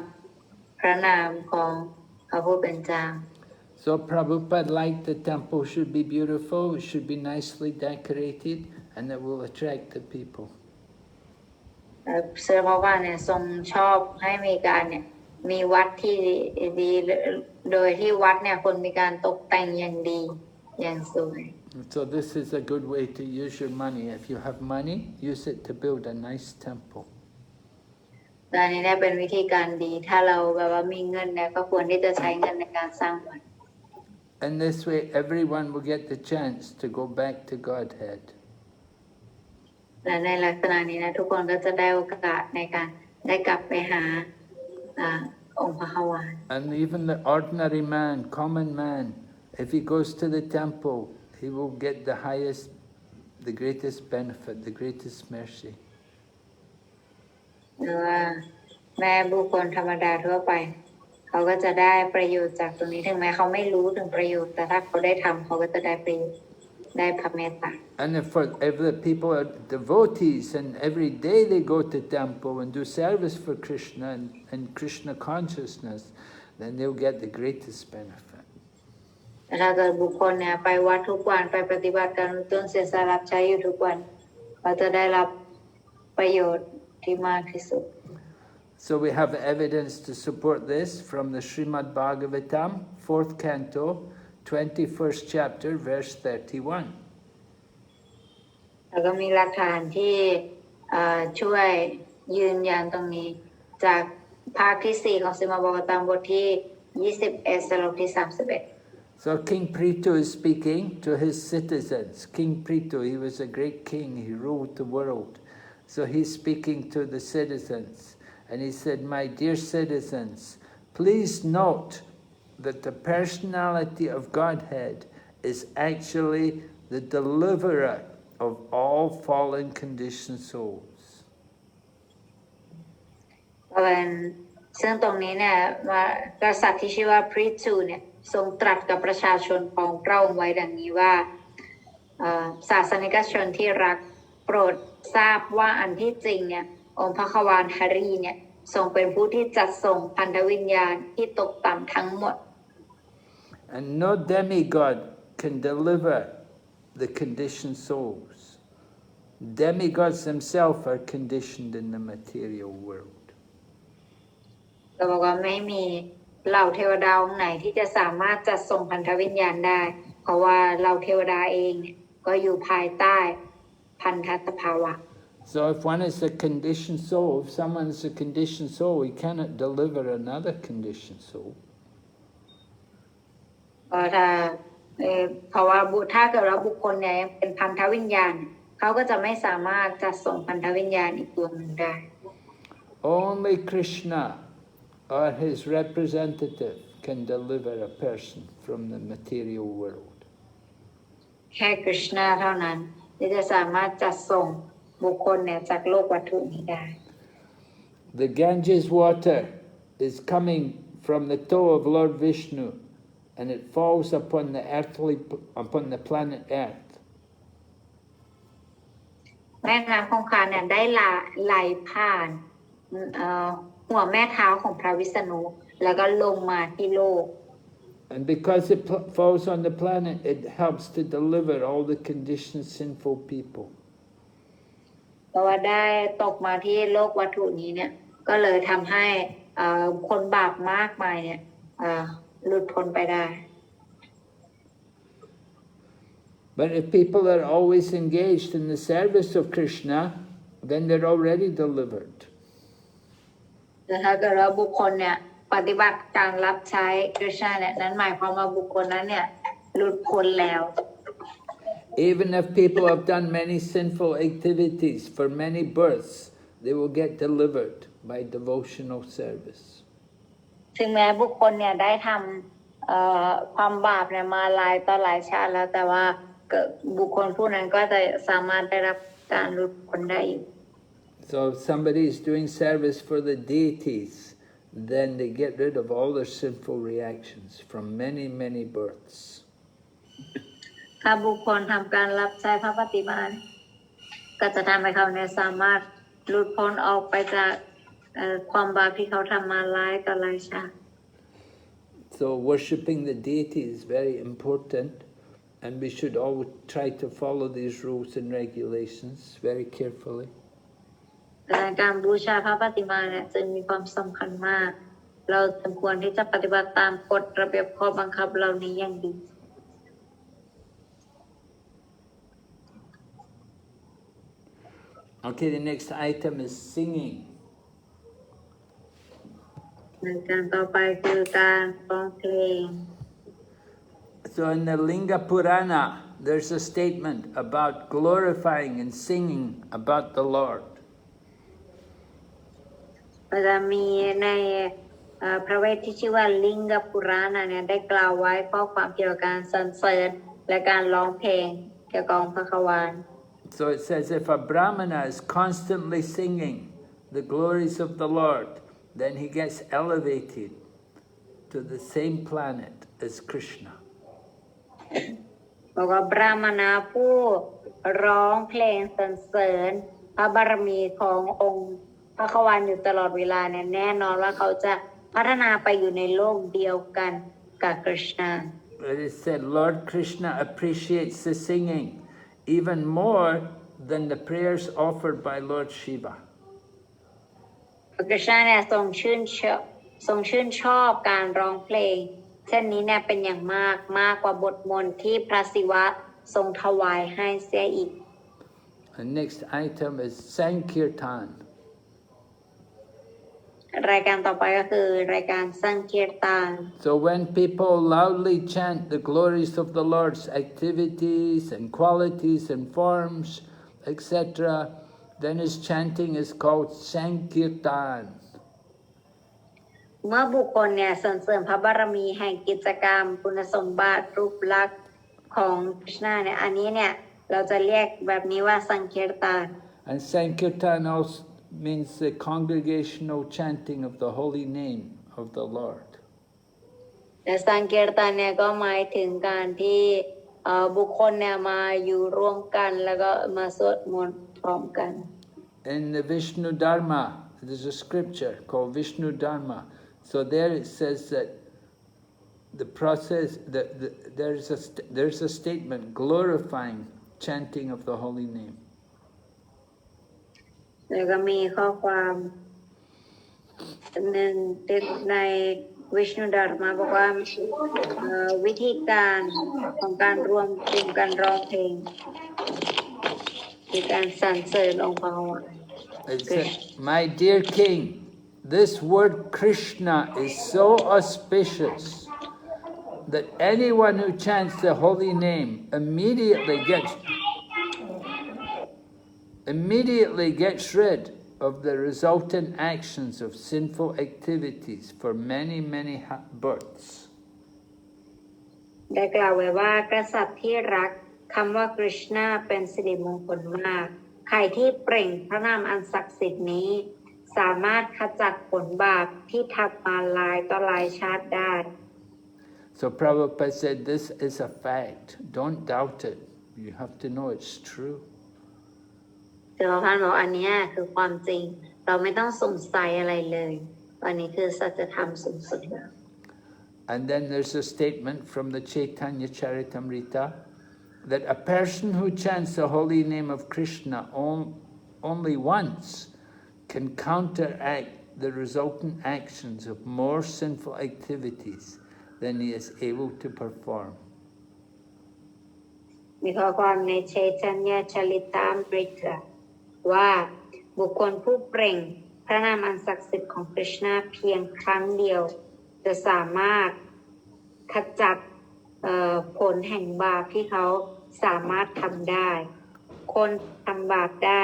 พระนามของพระผู้เป็นเจ้า So Prabhupada liked the temple should be beautiful, it should be nicely decorated, and it will attract the people. เสื้อพระว่าเนี่ยทรงชอบให้มีการเนี่ยมีวัดที่ดีโดยที่วัดเนี่ยคนมีการตกแต่งอย่างดีอย่างสวย So this is a good way to use your money. If you have money, use it to build a nice temple. แต่อันนี้เนี่ยเป็นวิธีการดีถ้าเราแบบว่ามีเงินเนี่ยก็ควรที่จะใช้เงินในการสร้างวัด And this way everyone will get the chance to go back to Godhead. และในลักษณะนี้นะทุกคนก็จะได้โอกาสในการได้กลับไปหาองค์พระขวาน And even the ordinary man, common man, if he goes to the temple, he will get the highest, the greatest benefit, the greatest mercy. หรือว่าแม่บุคคลธรรมดาทั่วไปเขาก็จะได้ประโยชน์จากตรงนี้ถึงแม้เขาไม่รู้ถึงประโยชน์แต่ถ้าเขาได้ทำเขาก็จะได้ประโยชน์ได้พระเมตตา And if the people are devotees and every day they go to temple and do service for Krishna and Krishna consciousness, then they'll get the greatest benefit. ถ้าเกิดบุคคลเนี่ยไปวัดทุกวันไปปฏิบัติการจนเสียสละรับใช้อยู่ทุกวันเขาจะได้รับประโยชน์ที่มากที่สุด So we have evidence to support this from the Srimad Bhagavatam, 4th canto, 21st chapter, verse 31. แล้วก็มีหลักฐานที่ช่วยยืนยันตรงนี้จากภาคที่4ของสริมดบกตามบทที่21สโลกที่31 So King Prithu is speaking to his citizens. King Prithu, he was a great king, he ruled the world. So he's speaking to the citizens, and he said, "My dear citizens, please note that the personality of Godhead is actually the deliverer of all fallen conditioned souls." ซึ่งตรงนี้เนี่ยว่ากษัตริย์ที่ชื่อว่าพริจูเนี่ยทรงตรัสกับประชาชนของพระองค์ไว้ดังนี้ว่าศาสนิกชนที่รักโปรดทราบว่าอันที่จริงเนี่ยองค์พระควานหรีเนี่ยทรงเป็นผู้ที่จัดส่งพันธวิญญาณที่ตกต่ำทั้งหมด And no demigod can deliver the conditioned souls. Demigods themselves are conditioned in the material world. เราบอกว่าไม่มีเหล่าเทวดาองค์ไหนที่จะสามารถจัดส่งพันธวิญญาณได้เพราะว่าเหล่าเทวดาเองเนี่ยก็อยู่ภายใต้พันธสภาวะ So if one is a conditioned soul, if someone is a conditioned soul, he cannot deliver another conditioned soul. เพราะว่าถ้าเกิดว่าบุคคลเนี่ยยังเป็นพันธวิญญาณเขาก็จะไม่สามารถจัดส่งพันธวิญญาณอีกตัวหนึ่งได้ Only Krishna or his representative can deliver a person from the material world. แค่กฤษณาเท่านั้นที่จะสามารถจัดส่งบุคคลเนี่ยจากโลกวัตถุนี้ได้ The Ganges water is coming from the toe of Lord Vishnu, and it falls upon the planet Earth. แม่น้ำคงคาเนี่ยได้ไหลผ่านหัวแม่เท้าของพระวิษณุแล้วก็ลงมาที่โลก And because it falls on the planet, it helps to deliver all the conditioned sinful people. เพราะว่าได้ตกมาที่โลกวัตถุนี้เนี่ยก็เลยทำให้คนบาปมากมายเนี่ยหลุดพ้นไปได้ But if people are always engaged in the service of Krishna, then they're already delivered. แต่ถ้าเกิดว่าบุคคลเนี่ยปฏิบัติการรับใช้คริสต์เนี่ยนั้นหมายความว่าบุคคลนั้นเนี่ยหลุดพ้นแล้ว Even if people have done many sinful activities for many births, they will get delivered by devotional service. ถึงแม้บุคคลเนี่ยได้ทำความบาปเนี่ยมาหลายต่อหลายชาติแล้วแต่ว่าบุคคลผู้นั้นก็จะสามารถได้รับการหลุดพ้นได้อยู่ So if somebody is doing service for the deities, then they get rid of all their sinful reactions from many, many births. ถ้าบุคคลทำการรับใช้พระปฏิมาก็จะทำให้เขาเนี่ยสามารถหลุดพ้นออกไปจากความบาปที่เขาทำมาหลายต่อหลายชาติ So worshipping the deity is very important, and we should always try to follow these rules and regulations very carefully. การบูชาพระปฏิมาเนี่ยจึงมีความสำคัญมากเราควรที่จะปฏิบัติตามกฎระเบียบข้อบังคับเหล่านี้อย่างดี Okay, the next item is singing. การต่อไปคือการร้องเพลง So in the Linga Purana, there's a statement about glorifying and singing about the Lord. จะมีในพระเวทที่ชื่อว่าลิงกปุราณเนี่ยได้กล่าวไว้ข้อความเกี่ยวกับการสรรเสริญและการร้องเพลงเกี่ยวกับพระควาน So it says if a Brahmana is constantly singing the glories of the Lord, then he gets elevated to the same planet as Krishna. บอกว่าบรามณาผู้ร้องเพลงสรรเสริญพระบารมีขององค์พระควานอยู่ตลอดเวลาเนี่ยแน่นอนว่าเขาจะพัฒนาไปอยู่ในโลกเดียวกันกับกฤษณา It said Lord Krishna appreciates the singing even more than the prayers offered by Lord Shiva. กฤษณาเนี่ยทรงชื่นชอบการร้องเพลงเช่นนี้เนี่ยเป็นอย่างมากกว่าบทมนต์ที่พระศิวะทรงถวายให้เสียอีก The next item is Sankirtan. รายการต่อไปก็คือรายการสังคีรตาน So when people loudly chant the glories of the Lord's activities and qualities and forms, etc., then his chanting is called Sankirtan. เมื่อบุคคลเนี่ยส่งเสริมพระบารมีแห่งกิจกรรมคุณสมบัติรูปลักษณ์ของคริชนาเนี่ยอันนี้เนี่ยเราจะเรียกแบบนี้ว่าสังเคีรตาน And Sankirtan also means the congregational chanting of the holy name of the Lord. แต่สังเคีรตานเนี่ยก็หมายถึงการที่บุคคลเนี่ยมาอยู่ร่วมกันแล้วก็มาสวดมนต์พร้อมกัน In the Vishnu Dharma, there's a scripture called Vishnu Dharma. So there it says that the process, there's a statement glorifying chanting of the holy name. แล้วก็มีข้อความหนึ่งในวิชนูดาร์มาบอกว่าวิธีการของการรวมกลุ่มการร้องเพลงคือการสรรเสริญองค์พระว It said, "My dear king, this word Krishna is so auspicious that anyone who chants the holy name immediately gets rid of the resultant actions of sinful activities for many, many births." ได้กล่าวไว้ว่ากษัตริย์ที่รักคำว่าคริชนาเป็นสิริมงคลมากใครที่เปล่งพระนามอันศักดิ์สิทธิ์นี้สามารถขจัดผลบาปที่ทำมาหลายต่อหลายชาติได้ So Prabhupada said, this is a fact. Don't doubt it. You have to know it's true. เจ้าพันบอกอันนี้คือความจริงเราไม่ต้องสงสัยอะไรเลยอันนี้คือสัจธรรมสูงสุดแล้ว And then there's a statement from the Chaitanya Charitamrita that a person who chants the holy name of Krishna only once can counteract the resultant actions of more sinful activities than he is able to perform. มีข้อความในเชตัญญาชลิตามฤตว่าบุคคลผู้เปล่งพระนามอันศักดิ์สิทธิ์ของคริชนาเพียงครั้งเดียวจะสามารถขจัดผลแห่งบาปที่เขาสามารถทำได้คนทำบาปได้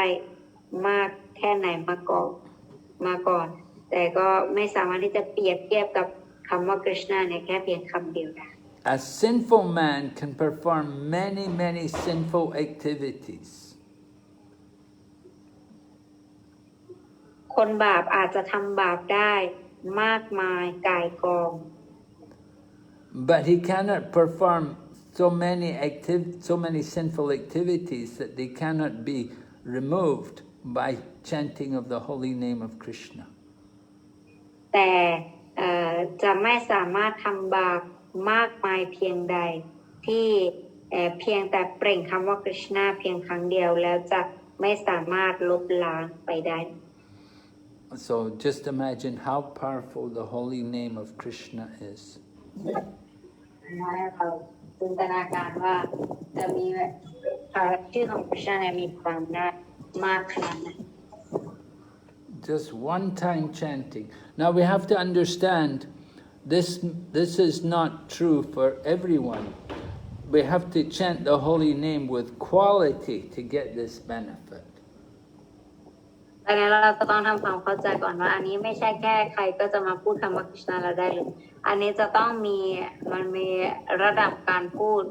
มากแค่ไหนมาก่อนแต่ก็ไม่สามารถที่จะเปรียบเทียบกับคำว่าคริชนาเนี่ยแค่เพียงคำเดียวได้ A sinful man can perform many, many sinful activities. คนบาปอาจจะทำบาปได้มากมายก่ายกอง But he cannot perform so many sinful activities that they cannot be removed by chanting of the holy name of Krishna. แต่จะไม่สามารถทำบาปมากมายเพียงใดที่เพียงแต่เปล่งคำว่าคริชนาเพียงครั้งเดียวแล้วจะไม่สามารถลบล้างไปได้ So just imagine how powerful the holy name of Krishna is. ให้เราจินตนาการว่าจะมีชื่อของคริชนามีความน่ามากขนาดไหน Just one time chanting. Now we have to understand this is not true for everyone. We have to chant the holy name with quality to get this benefit. ดังนั้นเราจะต้องทำความเข้าใจก่อนว่าอันนี้ไม่ใช่แค่ใครก็จะมาพูดคำว่าคริชนาเราได้เลยอันนี้จะต้องมีระดับการพูด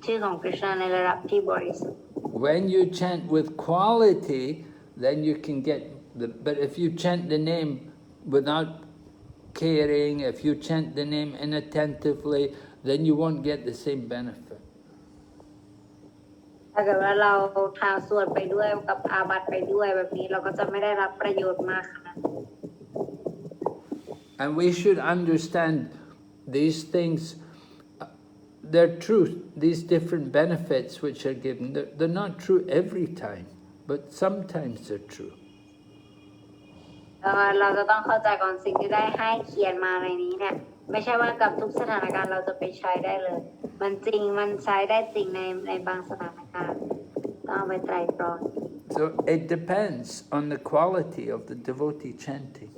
ชื่อของคริชนาในระดับที่บริสุทธิ์ When you chant with quality, then you can get but if you chant the name without caring, if you chant the name inattentively, then you won't get the same benefit. ถ้าเกิดว่าเราทาสวดไปด้วยกับอาบัติไปด้วยแบบนี้เราก็จะไม่ได้รับประโยชน์มากขนาดนั้น And we should understand these things, they're true, these different benefits which are given, they're not true every time, but sometimes they're true. เราจะต้องเข้าใจก่อนสิ่งที่ได้ให้เขียนมาในนี้เนี่ยไม่ใช่ว่ากับทุกสถานการณ์เราจะไปใช้ได้เลยมันใช้ได้จริงในบางสถานการณ์ต้องเอาไปไตร่ตรอง So it depends on the quality of the devotee chanting.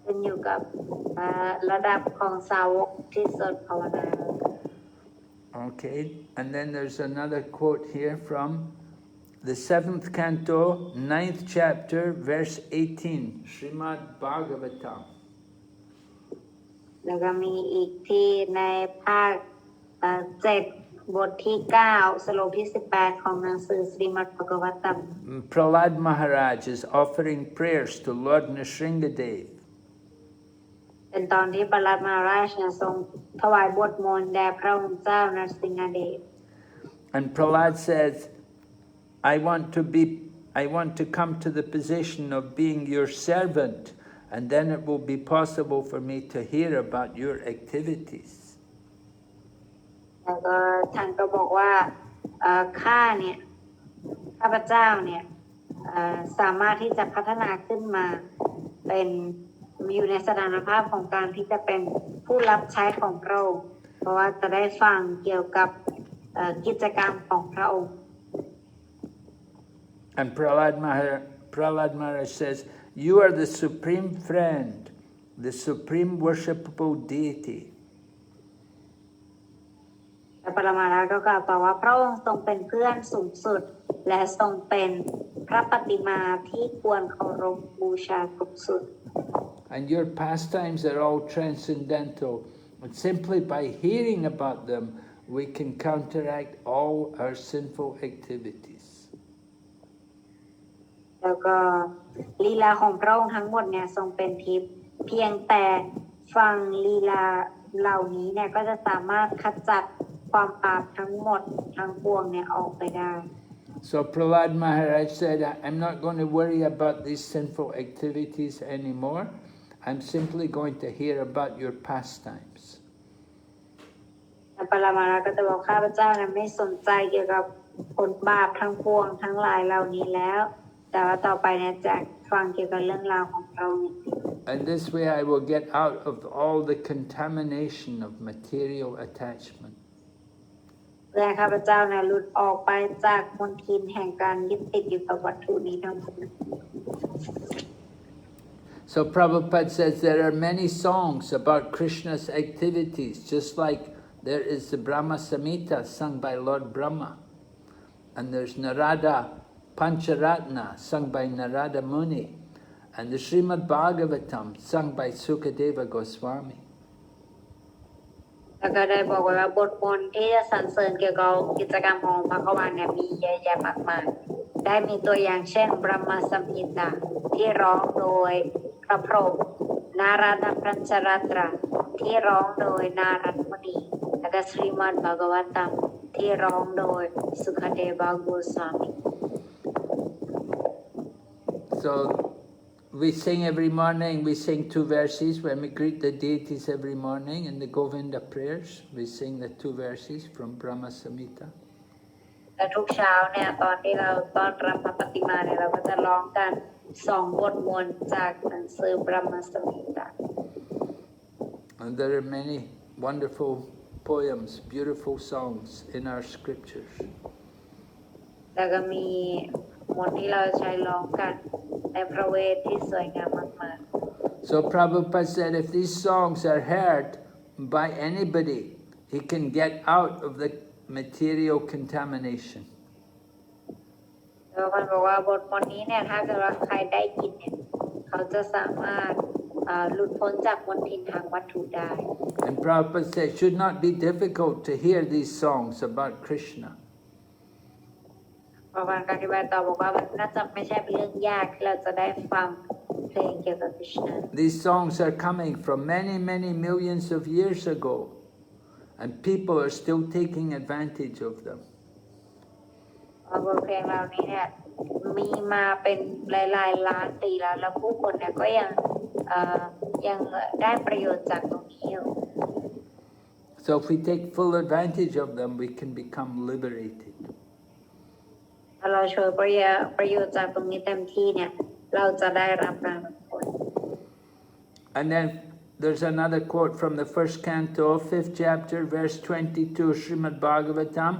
ขึ้นอยู่กับระดับของสาวกที่สวดภาวนา Okay, and then there's another quote here from the 7th canto, 9th chapter, verse 18, Srimad Bhagavatam. แล้วก็มีอีกที่ในภาค7บทที่9สโลกที่18ของหนังสือสรีมัดภกวัตตัม Prahlad Maharaj is offering prayers to Lord Nrsingadev. เป็นตอนที่ประหลัดมหาราชทรงถวายบทมนต์แด่พระองค์เจ้านรสิงหเดช And Prahlad says, I want to come to the position of being your servant, and then it will be possible for me to hear about your activities. แล้วก็ท่านก็บอกว่าข้าพเจ้าเนี่ยสามารถที่จะพัฒนาขึ้นมาเป็นอยู่ในสถานภาพของการที่จะเป็นผู้รับใช้ของพระองค์เพราะว่าจะได้ฟังเกี่ยวกับกิจกรรมของพระองค์ And Prahlad Maharaj says, you are the supreme friend, the supreme worshipable deity. และปรมาราก็กล่าวต่อว่าพระองค์ทรงเป็นเพื่อนสูงสุดและทรงเป็นพระปฏิมาที่ควรเคารพบูชาทุกสุด And your pastimes are all transcendental. And simply by hearing about them, we can counteract all our sinful activities. แล้วก็ลีลาของพระองค์ทั้งหมดเนี่ยทรงเป็นทิพย์เพียงแต่ฟังลีลาเหล่านี้เนี่ยก็จะสามารถขจัดความบาปทั้งหมดทั้งปวงเนี่ยออกไปได้ So Prahlad Maharaj said, I'm not going to worry about these sinful activities anymore. I'm simply going to hear about your pastimes. ปรมาราก็จะบอกข้าพเจ้าไม่สนใจเกี่ยวกับผลบาปทั้งปวงทั้งหลายเหล่านี้แล้วแต่ว่าต่อไปเนี่ยจะฟังเกี่ยวกับเรื่องราวของพระองค์ And this way I will get out of all the contamination of material attachment. เพื่อข้าพเจ้าหลุดออกไปจากมลทินแห่งการยึดติดอยู่กับวัตถุนี้ทั้งหมด So Prabhupada says there are many songs about Krishna's activities, just like there is the Brahma Samhita sung by Lord Brahma, and there's Narada Pancharatna sung by Narada Muni, and the Srimad Bhagavatam sung by Sukadeva Goswami. แล้วก็ได้บอกไว้ว่าบทมนต์ที่จะสรรเสริญเกี่ยวกับกิจกรรมของพระกวานเนี่ยมีเยอะแยะมากมายได้มีตัวอย่างเช่น Brahma Samhita ที่ร้องโดยพระพรหม Narada Pancharatna ที่ร้องโดยนารัตมณีแล้วก็ Srimad Bhagavatam ที่ร้องโดย Sukadeva Goswami. So we sing every morning, we sing 2 verses when we greet the deities every morning in the Govinda prayers. We sing the 2 verses from Brahma Samhita. และทุกเช้าเนี่ยตอนที่เราต้อนรับพระปฏิมาเนี่ยเราก็จะร้องกัน2 บทมนต์จากหนังสือ Brahma Samhita. And there are many wonderful poems, beautiful songs in our scriptures. แล้วก็มีมนต์ที่เราใช้ร้องกันในพระเวทที่สวยงามมาก So Prabhupada said if these songs are heard by anybody, he can get out of the material contamination. ๆแล้วมันบอกว่าบทมนต์นี้เนี่ยถ้าเกิดว่าใครได้ยินเนี่ยเขาจะสามารถหลุดพ้นจากมลทินทางวัตถุได้ And Prabhupada said it should not be difficult to hear these songs about Krishna. เพราะว่าการอธิบายต่อบอกว่ามันน่าจะไม่ใช่เป็นเรื่องยากที่เราจะได้ฟังเพลงเกี่ยวกับคริชนา These songs are coming from many, many millions of years ago, and people are still taking advantage of them. บทเพลงเหล่านี้เนี่ยมีมาเป็นหลายๆล้านปีแล้วผู้คนเนี่ยก็ยังได้ประโยชน์จากตรงนี้อยู่ So if we take full advantage of them, we can become liberated. ถ้าเราช่วยประโยชน์จากตรงนี้เต็มที่เนี่ยเราจะได้รับการผล And then there's another quote from the 1st canto, 5th chapter, verse 22, Srimad Bhagavatam,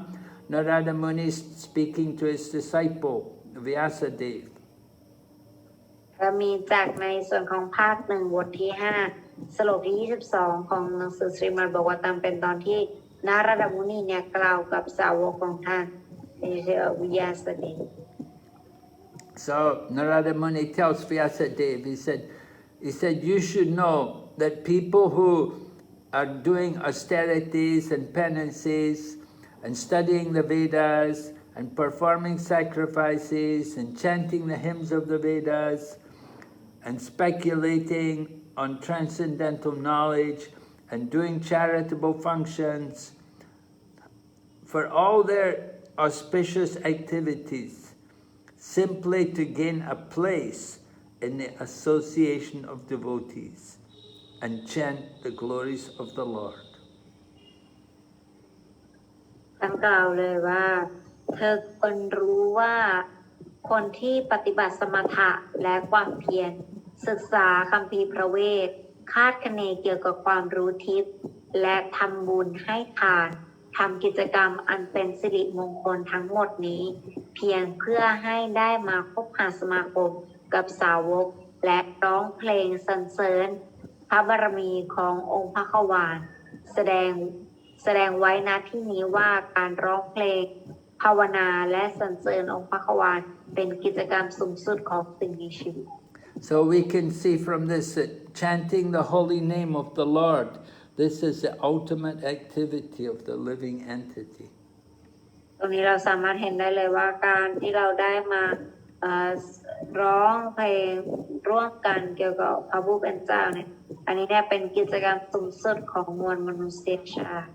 Narada Muni speaking to his disciple, Vyasadeva. ก็มีจากในส่วนของภาค1บทที่5สโลกที่22ของหนังสือสรีมัดบอกว่าตามเป็นตอนที่นารดมุนีเนี่ยกล่าวกับสาวกของท่านวิยาสเดช So Narada Muni tells Vyasadeva, he said, you should know that people who are doing austerities and penances and studying the Vedas and performing sacrifices and chanting the hymns of the Vedas and speculating on transcendental knowledge and doing charitable functions, for all their auspicious activities, simply to gain a place in the association of devotees and chant the glories of the Lord. ท่านกล่าวเลยว่าเธอควรรู้ว่าคนที่ปฏิบัติสมถะและความเพียรศึกษาคัมภีร์พระเวทคาดคะเนเกี่ยวกับความรู้ทิพย์และทำบุญให้ทานทำกิจกรรมอันเป็นสิริมงคลทั้งหมดนี้เพียงเพื่อให้ได้มาคบหาสมาคมกับสาวกและร้องเพลงสรรเสริญพระบารมีขององค์พระขวานแสดงไว้ณที่นี้ว่าการร้องเพลงภาวนาและสรรเสริญองค์พระขวานเป็นกิจกรรมสูงสุดของสิ่งมีชีวิต So we can see from this that chanting the holy name of the Lord, this is the ultimate activity of the living entity. ตรงนี้เราสามารถเห็นได้เลยว่าการที่เราได้มาร้องเพลงร่วมกันเกี่ยวกับพระผู้เป็นเจ้าเนี่ยอันนี้เนี่ยเป็นกิจกรรมสูงสุดของมวลมนุษยชาติ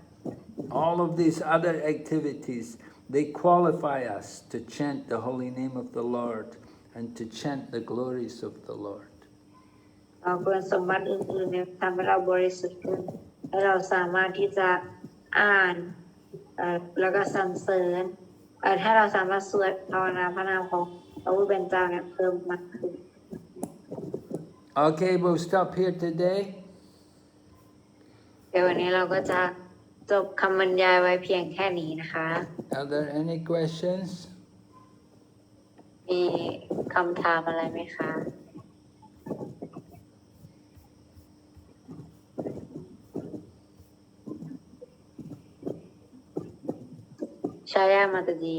All of these other activities, they qualify us to chant the holy name of the Lord and to chant the glories of the Lord. คุณสมบัติอื่นๆเนี่ยทำให้เราบริสุทธิ์ขึ้นให้เราสามารถที่จะอ่านแล้วก็สรรเสริญให้เราสามารถสวดภาวนาพระนามของพระผู้เป็นเจ้าเนี่ยเพิ่มมากขึ้น Okay, we'll stop here today. เดี๋ยววันนี้เราก็จะจบคำบรรยายไว้เพียงแค่นี้นะคะ Are there any questions? มีคำถามอะไรไหมคะชายามาตจี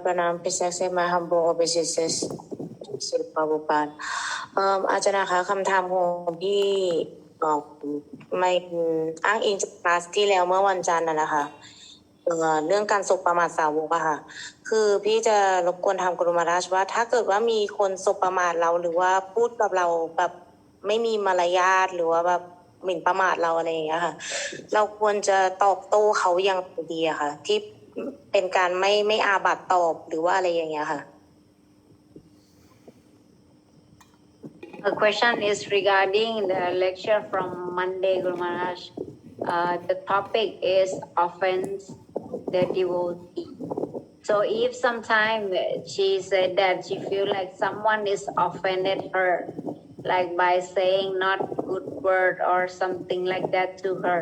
Pranam Pisakse Mahambo Obesis Silpabupan อาจารย์นะคะคำถามของพี่ไม่อ้างอิงจากคลาสที่แล้วเมื่อวันจันทร์นะคะเรื่องการสบประมาทสาวกอะค่ะคือพี่จะรบกวนทำกรุณาราชว่าถ้าเกิดว่ามีคนสบประมาทเราหรือว่าพูดกับเราแบบไม่มีมารยาทหรือว่าแบบหมิ่นประมาทเราอะไรอย่างเงี้ยค่ะเราควรจะตอบโต้เขาอย่างดีอะค่ะที่เป็นการไม่อาบัติตอบหรือว่าอะไรอย่างเงี้ยค่ะ The question is regarding the lecture from Monday, Guru Maharaj. The topic is offense the devotee. So if sometime she said that she feel like someone is offended her, like by saying not good word or something like that to her.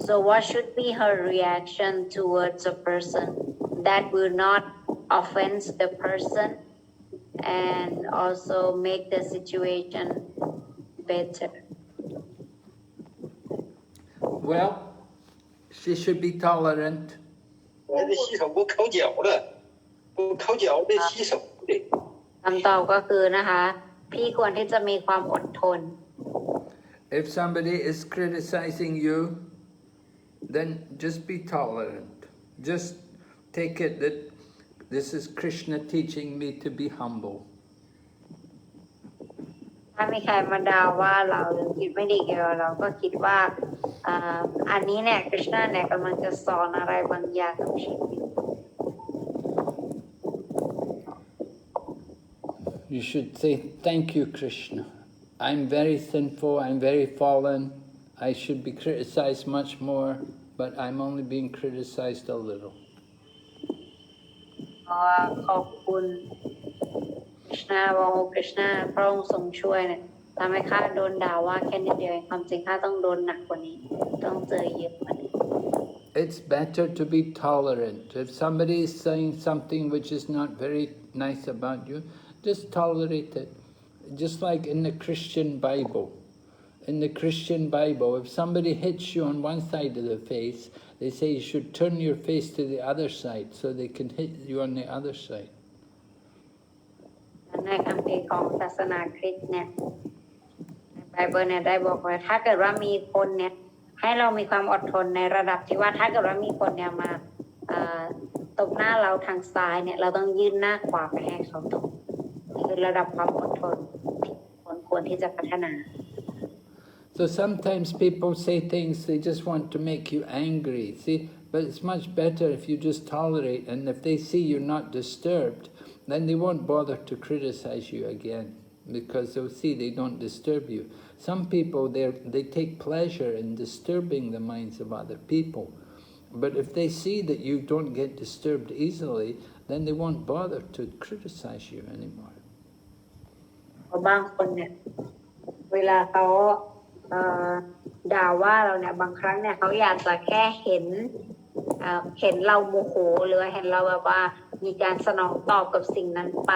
So what should be her reaction towards a person that will not offend the person and also make the situation better? Well, she should be tolerant. 洗手不抠脚的，不抠脚的洗手的。 คำตอบก็คือนะคะพี่ควรที่จะมีความอดทน If somebody is criticizing you, then just be tolerant. Just take it that this is Krishna teaching me to be humble. ถ้ามีใครมาด่าว่าเราหรือคิดไม่ดีเกี่ยวกับเราก็คิดว่าอันนี้เนี่ยคริชนาเนี่ยกำลังจะสอนอะไรบางอย่างกับชีวิต You should say, thank you, Krishna. I'm very sinful, I'm very fallen. I should be criticized much more, but I'm only being criticized a little. ขอบคุณคริชนาบอกคริชนาพระองค์ทรงช่วยเนี่ยทำให้ข้าโดนด่าว่าแค่นิดเดียวความจริงข้าต้องโดนหนักกว่านี้ต้องเจอเยอะกว่านี้ It's better to be tolerant. If somebody is saying something which is not very nice about you, just tolerate it. Just like in the Christian Bible. In the Christian Bible, if somebody hits you on one side of the face, they say you should turn your face to the other side so they can hit you on the other side. ในคัมภีร์ของศาสนาคริสต์เนี่ยไบเบิลเนี่ยได้บอกไว้ถ้าเกิดว่ามีคนเนี่ยให้เรามีความอดทนในระดับที่ว่าถ้าเกิดว่ามีคนเนี่ยมาตบหน้าเราทางซ้ายเนี่ยเราต้องยื่นหน้าขวาไปให้เขาตบนี่คือระดับความอดทนที่คนควรที่จะพัฒนา So sometimes people say things they just want to make you angry, see? But it's much better if you just tolerate, and if they see you're not disturbed, then they won't bother to criticize you again, because they'll see they don't disturb you. Some people, they take pleasure in disturbing the minds of other people. But if they see that you don't get disturbed easily, then they won't bother to criticize you anymore. บางคนเนี่ยเวลาเขาด่าว่าเราเนี่ยบางครั้งเนี่ยเขาอยากจะแค่เห็นเราโมโหหรือเห็นเราแบบว่ามีการสนองตอบกับสิ่งนั้นไป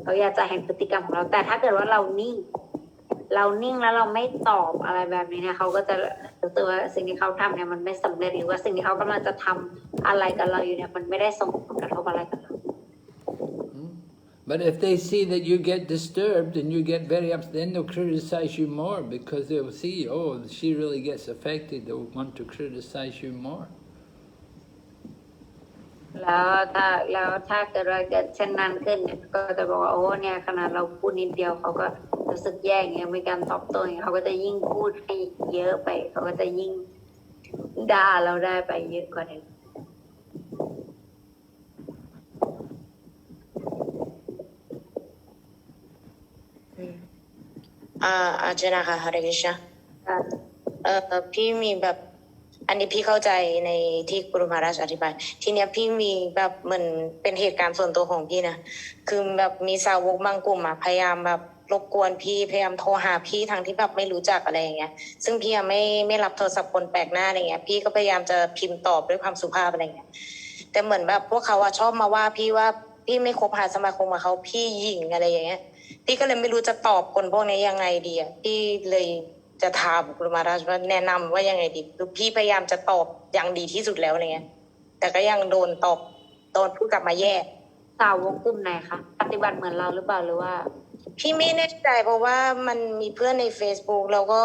เขาอยากจะเห็นพฤติกรรมของเราแต่ถ้าเกิดว่าเรานิ่งแล้วเราไม่ตอบอะไรแบบนี้เนี่ยเขาก็จะรู้สึกว่าสิ่งที่เขาทำเนี่ยมันไม่สำเร็จหรือว่าสิ่งที่เขากำลังจะทำอะไรกับเราอยู่เนี่ยมันไม่ได้ส่งผลกระทบอะไรกับเรา But if they see that you get disturbed and you get very upset, then they'll criticize you more because they'll see, oh, she really gets affected. They'll want to criticize you more. แล้วถ้าเกิดว่าเกิดเช่นนั้นขึ้นเนี่ยก็จะบอกว่าโอ้เนี่ยขนาดเราพูดนิดเดียวเขาก็รู้สึกแย่อย่างเงี้ยมีการตอบโต้อย่างเงี้ยเขาก็จะยิ่งพูดให้เยอะไปเขาก็จะยิ่งด่าเราได้ไปเยอะกว่าเดิมอาจารย์ค่ะฮาริกิชาพี่มีแบบอันนี้พี่เข้าใจในที่กุรุมาราชอธิบายทีเนี้ยพี่มีแบบเหมือนเป็นเหตุการณ์ส่วนตัวของพี่นะคือแบบมีสาวกบางกลุ่มอะพยายามแบบรบกวนพี่พยายามโทรหาพี่ทางที่แบบไม่รู้จักอะไรอย่างเงี้ยซึ่งพี่ไม่รับโทรศัพท์คนแปลกหน้าอะไรเงี้ยพี่ก็พยายามจะพิมพ์ตอบด้วยความสุภาพอะไรเงี้ยแต่เหมือนแบบพวกเขาอะชอบมาว่าพี่ว่าพี่ไม่คบหาสมาคมกับเขาพี่หยิ่งอะไรอย่างเงี้ยพี่ก็เลยไม่รู้จะตอบคนพวกนี้ยังไงดีอ่ะพี่เลยจะถามกุลมาราชว่าแนะนำว่ายังไงดีคือพี่พยายามจะตอบอย่างดีที่สุดแล้วอะไรเงี้ยแต่ก็ยังโดนพูดกลับมาแย่สาวกกลุ่มไหนคะปฏิบัติเหมือนเราหรือเปล่าหรือว่าพี่ไม่แน่ใจเพราะว่ามันมีเพื่อนใน Facebook แล้วก็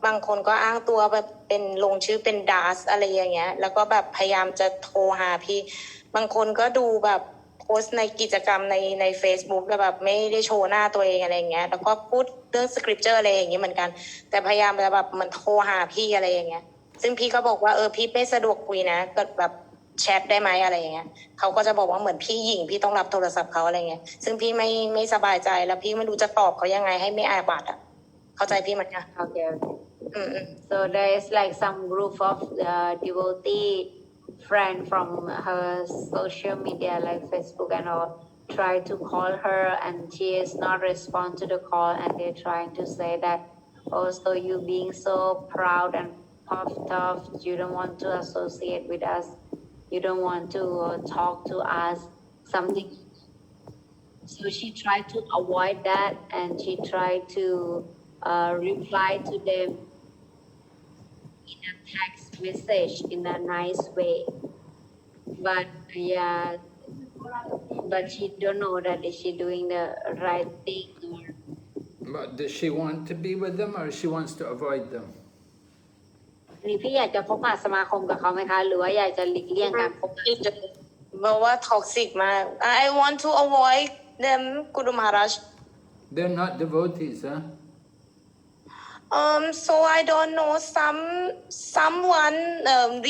บางคนก็อ้างตัวแบบเป็นลงชื่อเป็นดัสอะไรอย่างเงี้ยแล้วก็แบบพยายามจะโทรหาพี่บางคนก็ดูแบบโพสต์ในกิจกรรมใน Facebook แล้วแบบไม่ได้โชว์หน้าตัวเองอะไรอย่างเงี้ยแล้วก็พูดเรื่องสคริปเจอร์อะไรอย่างเงี้ยเหมือนกันแต่พยายามจะแบบมันโทรหาพี่อะไรอย่างเงี้ยซึ่งพี่ก็บอกว่าพี่ไม่สะดวกคุยนะก็แบบแชทได้ไหมอะไรอย่างเงี้ยเขาก็จะบอกว่าเหมือนพี่หญิงพี่ต้องรับโทรศัพท์เขาอะไรเงี้ยซึ่งพี่ไม่สบายใจแล้วพี่ไม่รู้จะตอบเขายังไงให้ไม่อาบัติอ่ะเข้าใจพี่มั้ยคะ Okay. So there is like some group of devotee friend from her social media like Facebook and all try to call her and she is not respond to the call and they're trying to say that so you being so proud and puffed up you don't want to associate with us you don't want to talk to us something so she tried to avoid that and she tried to reply to them in a text message in a nice way but she don't know that is she doing the right thing or But does she want to be with them or she wants to avoid them? นี่พี่อยากจะคบหาสมาคมกับเขาไหมคะหรือว่าอยากจะหลีกเลี่ยงการคบหาบอกว่า toxic มาก I want to avoid them Guru Maharaj They're not devotees, huh? So I don't know someone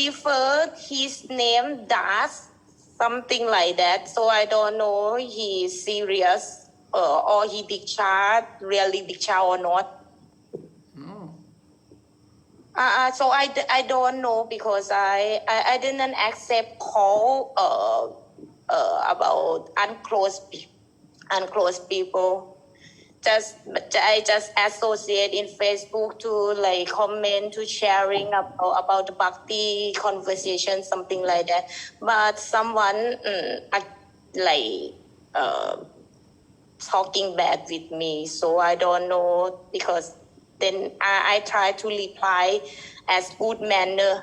referred his name Das something like that so I don't know he's serious or he diksha really diksha or not so I don't know because I didn't accept call about unclose people I just associate in Facebook to like comment to sharing about the bhakti conversation something like that but someone like talking bad with me so I don't know because then I try to reply as good manner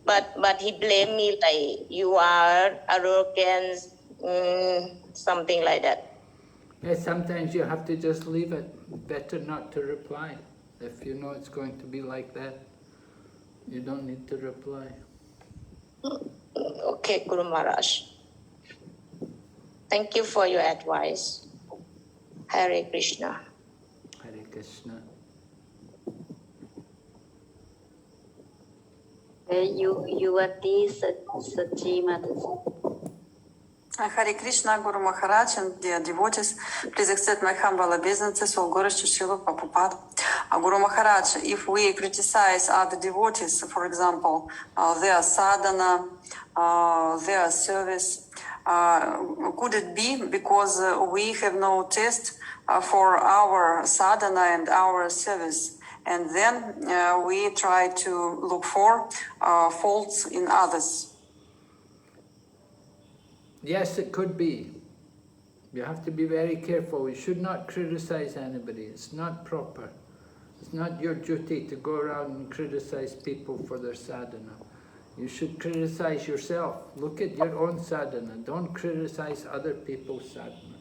but he blamed me like you are arrogant, something like that. Yeah, sometimes you have to just leave it. Better not to reply. If you know it's going to be like that, you don't need to reply. Okay, Guru Maharaj. Thank you for your advice. Hare Krishna. Hare Krishna. Yuvati Sachi Mataji. Hare Krishna, Guru Maharaj, and dear devotees, please accept my humble obeisances, all glories to Srila Prabhupada. Guru Maharaj, if we criticize other devotees, for example, their sadhana, their service, could it be because we have no taste for our sadhana and our service? And then we try to look for faults in others. Yes, it could be. You have to be very careful. You should not criticize anybody. It's not proper. It's not your duty to go around and criticize people for their sadhana. You should criticize yourself. Look at your own sadhana. Don't criticize other people's sadhana.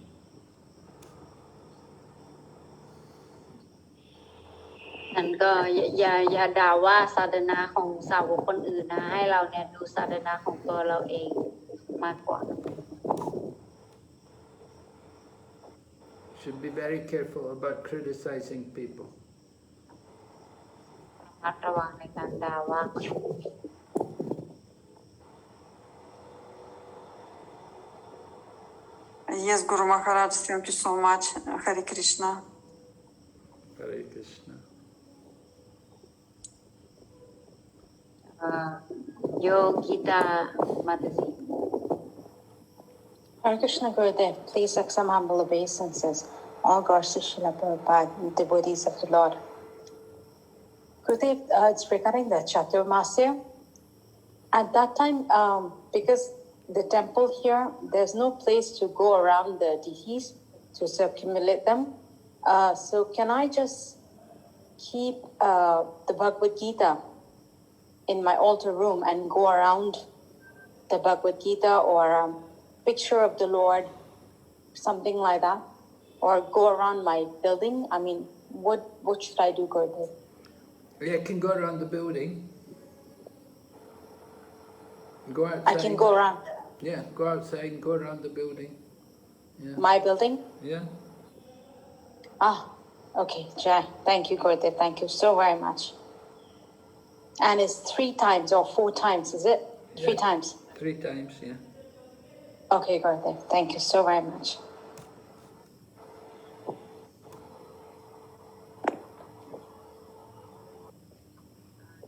And ก็อย่าด่าว่าศาสนาของสาวกคนอื่นนะให้เราเนี่ยดูศาสนาของตัวเราเองมากกว่า Should be very careful about criticizing people. ระวังในการด่าว่า Yes, Guru Maharaj, thank you so much. Hare Krishna. Hare Krishna. Yogita Mataji. Hare Krishna Gurudev, please accept my humble obeisances. All glories to Srila Prabhupada, devotees of the Lord. Gurudev, it's regarding the Chaturmasya. At that time, because the temple here, there's no place to go around the deities to circumambulate them. So can I just keep the Bhagavad Gita in my altar room and go around the Bhagavad Gita or picture of the Lord, something like that, or go around my building? I mean, what should I do, Gurudev? Yeah, you can go around the building. Go outside. I can go around Yeah, go outside and go around the building. Yeah. my building? Yeah. Okay, Jai. Thank you, Gurudev. Thank you so very much. And it's 3 times or 4 times, is it? 3 Yeah. times. 3 times, yeah. Okay, Gurudev. Thank you so very much.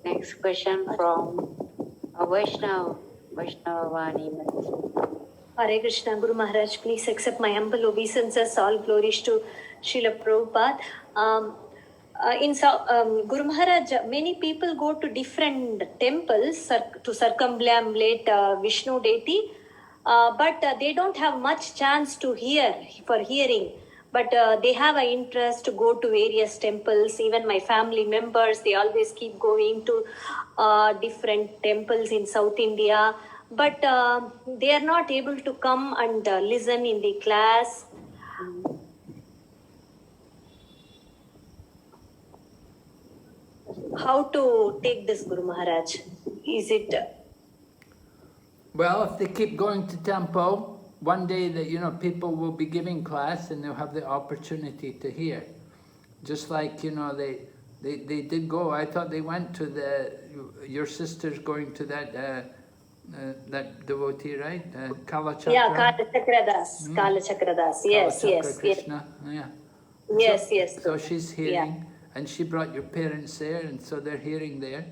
Next question from Vaishnavani Mataji. Hare Krishna, Guru Maharaj, please accept my humble obeisances. All glories to Srila Prabhupada. Guru Maharaj, many people go to different temples to circumambulate Vishnu deity, but they don't have much chance to hearing. But they have an interest to go to various temples. Even my family members, they always keep going to different temples in South India. But they are not able to come and listen in the class. How to take this, Guru Maharaj? Is it... Well, if they keep going to temple, one day that people will be giving class and they'll have the opportunity to hear. Just like they did go. I thought they went to your sister's going to that devotee, right? Kalachakra. Yeah, Kalachakradas. Kalachakradas. Yes, yes, Krishna. yes. Yeah. Yes. So she's hearing, Yeah. and she brought your parents there, and so they're hearing there.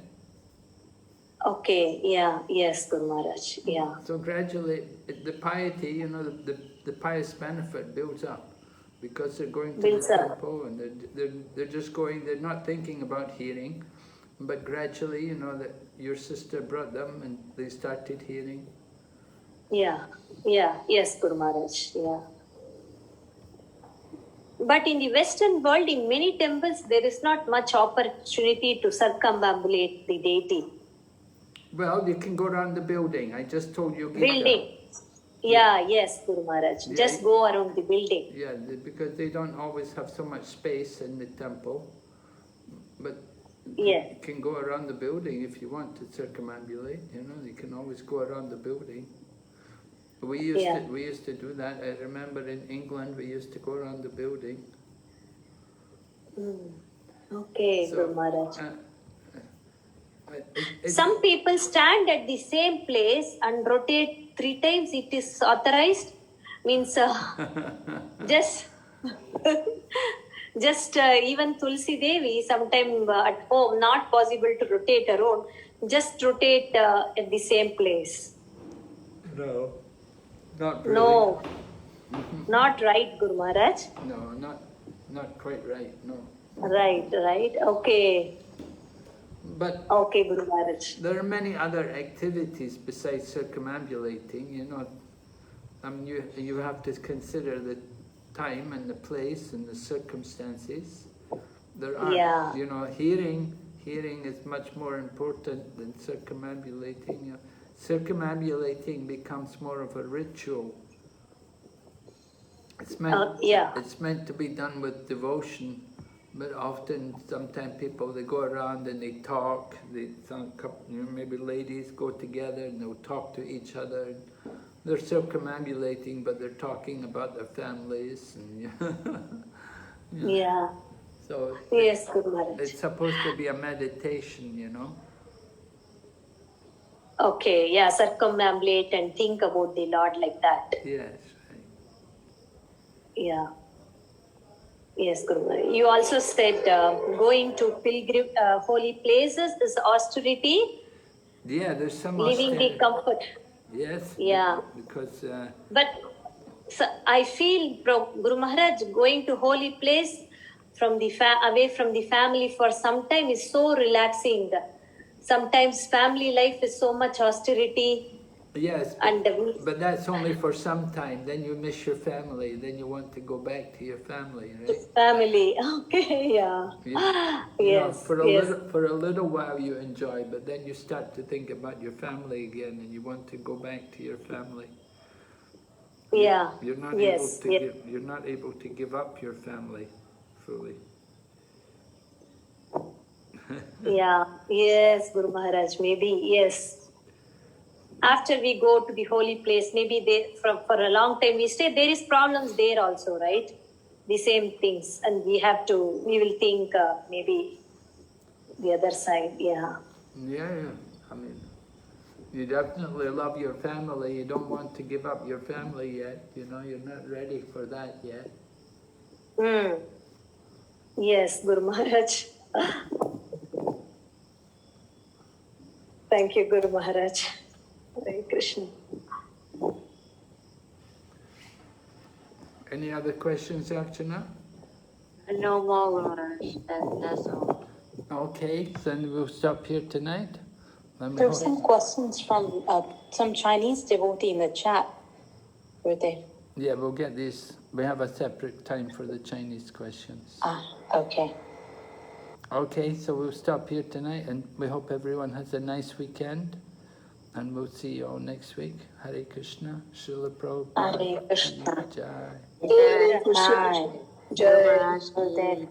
Okay, yeah, yes, Guru Maharaj, yeah. So gradually, the piety, the pious benefit builds up because they're going to Builds the up. temple and they're just going. They're not thinking about hearing, but gradually, that your sister brought them and they started hearing. Yeah, yes, Guru Maharaj, yeah. But in the Western world, in many temples, there is not much opportunity to circumambulate the deity. Well, you can go around the building. I just told you. Gita. Building. Yeah, yes, Guru Maharaj. Yeah. Just go around the building. Yeah, because they don't always have so much space in the temple. But Yeah. you can go around the building if you want to circumambulate. You know, you can always go around the building. We used to do that. I remember in England we used to go around the building. Okay, So, Guru Maharaj. It's Some people stand at the same place and rotate 3 times. It is authorized. Means just even Tulsi Devi sometime at home not possible to rotate her own. Just rotate at the same place. No, not really. No, not right, Guru Maharaj. No, not quite right. No. Right. Okay. But Okay, Guru Maharaj. there are many other activities besides circumambulating, you know. You have to consider the time and the place and the circumstances. There are, Yeah. you know, hearing is much more important than circumambulating. You know, circumambulating becomes more of a ritual. It's meant to be done with devotion. But often, sometimes people, they go around and they talk. Maybe ladies go together and they'll talk to each other. They're circumambulating, but they're talking about their families. And, Yeah. So Yes, Guru Maharaj. it's supposed to be a meditation, you know. Okay, yeah, circumambulate and think about the Lord like that. Yes, right. Yeah. Yes, Guru Maharaj. You also said going to holy places is austerity, Yeah, there's some living the austerity. comfort. Yes. Yeah. Because But so I feel, Guru Maharaj, going to holy place from the away from the family for some time is so relaxing. Sometimes family life is so much austerity. yes, And but that's only for some time. Then you miss your family. Then you want to go back to your family, right? family. Okay, yeah. You know, Yes, for yes. a little while you enjoy, but then you start to think about your family again, and you want to go back to your family. Yeah. You're not Yes, able to yes. you're not able to give up your family fully. Yeah. Yes, Guru Maharaj. Maybe yes. After we go to the holy place, maybe for a long time we stay. There is problems there also, right? The same things, and we will think maybe the other side. Yeah. Yeah. I mean, you definitely love your family. You don't want to give up your family yet. You know, you're not ready for that yet. Yes, Guru Maharaj. Thank you, Guru Maharaj. Hare Krishna. Any other questions, Archana? No more, Guru Maharaj. That's all. Okay, then we'll stop here tonight. There were some questions from some Chinese devotee in the chat. Were they? Yeah, we'll get these. We have a separate time for the Chinese questions. Okay. Okay, so we'll stop here tonight, and we hope everyone has a nice weekend. And we'll see you all next week. Hare Krishna, Srila Prabhupada. Hare Krishna. Jai. Jai. Guru Maharaj.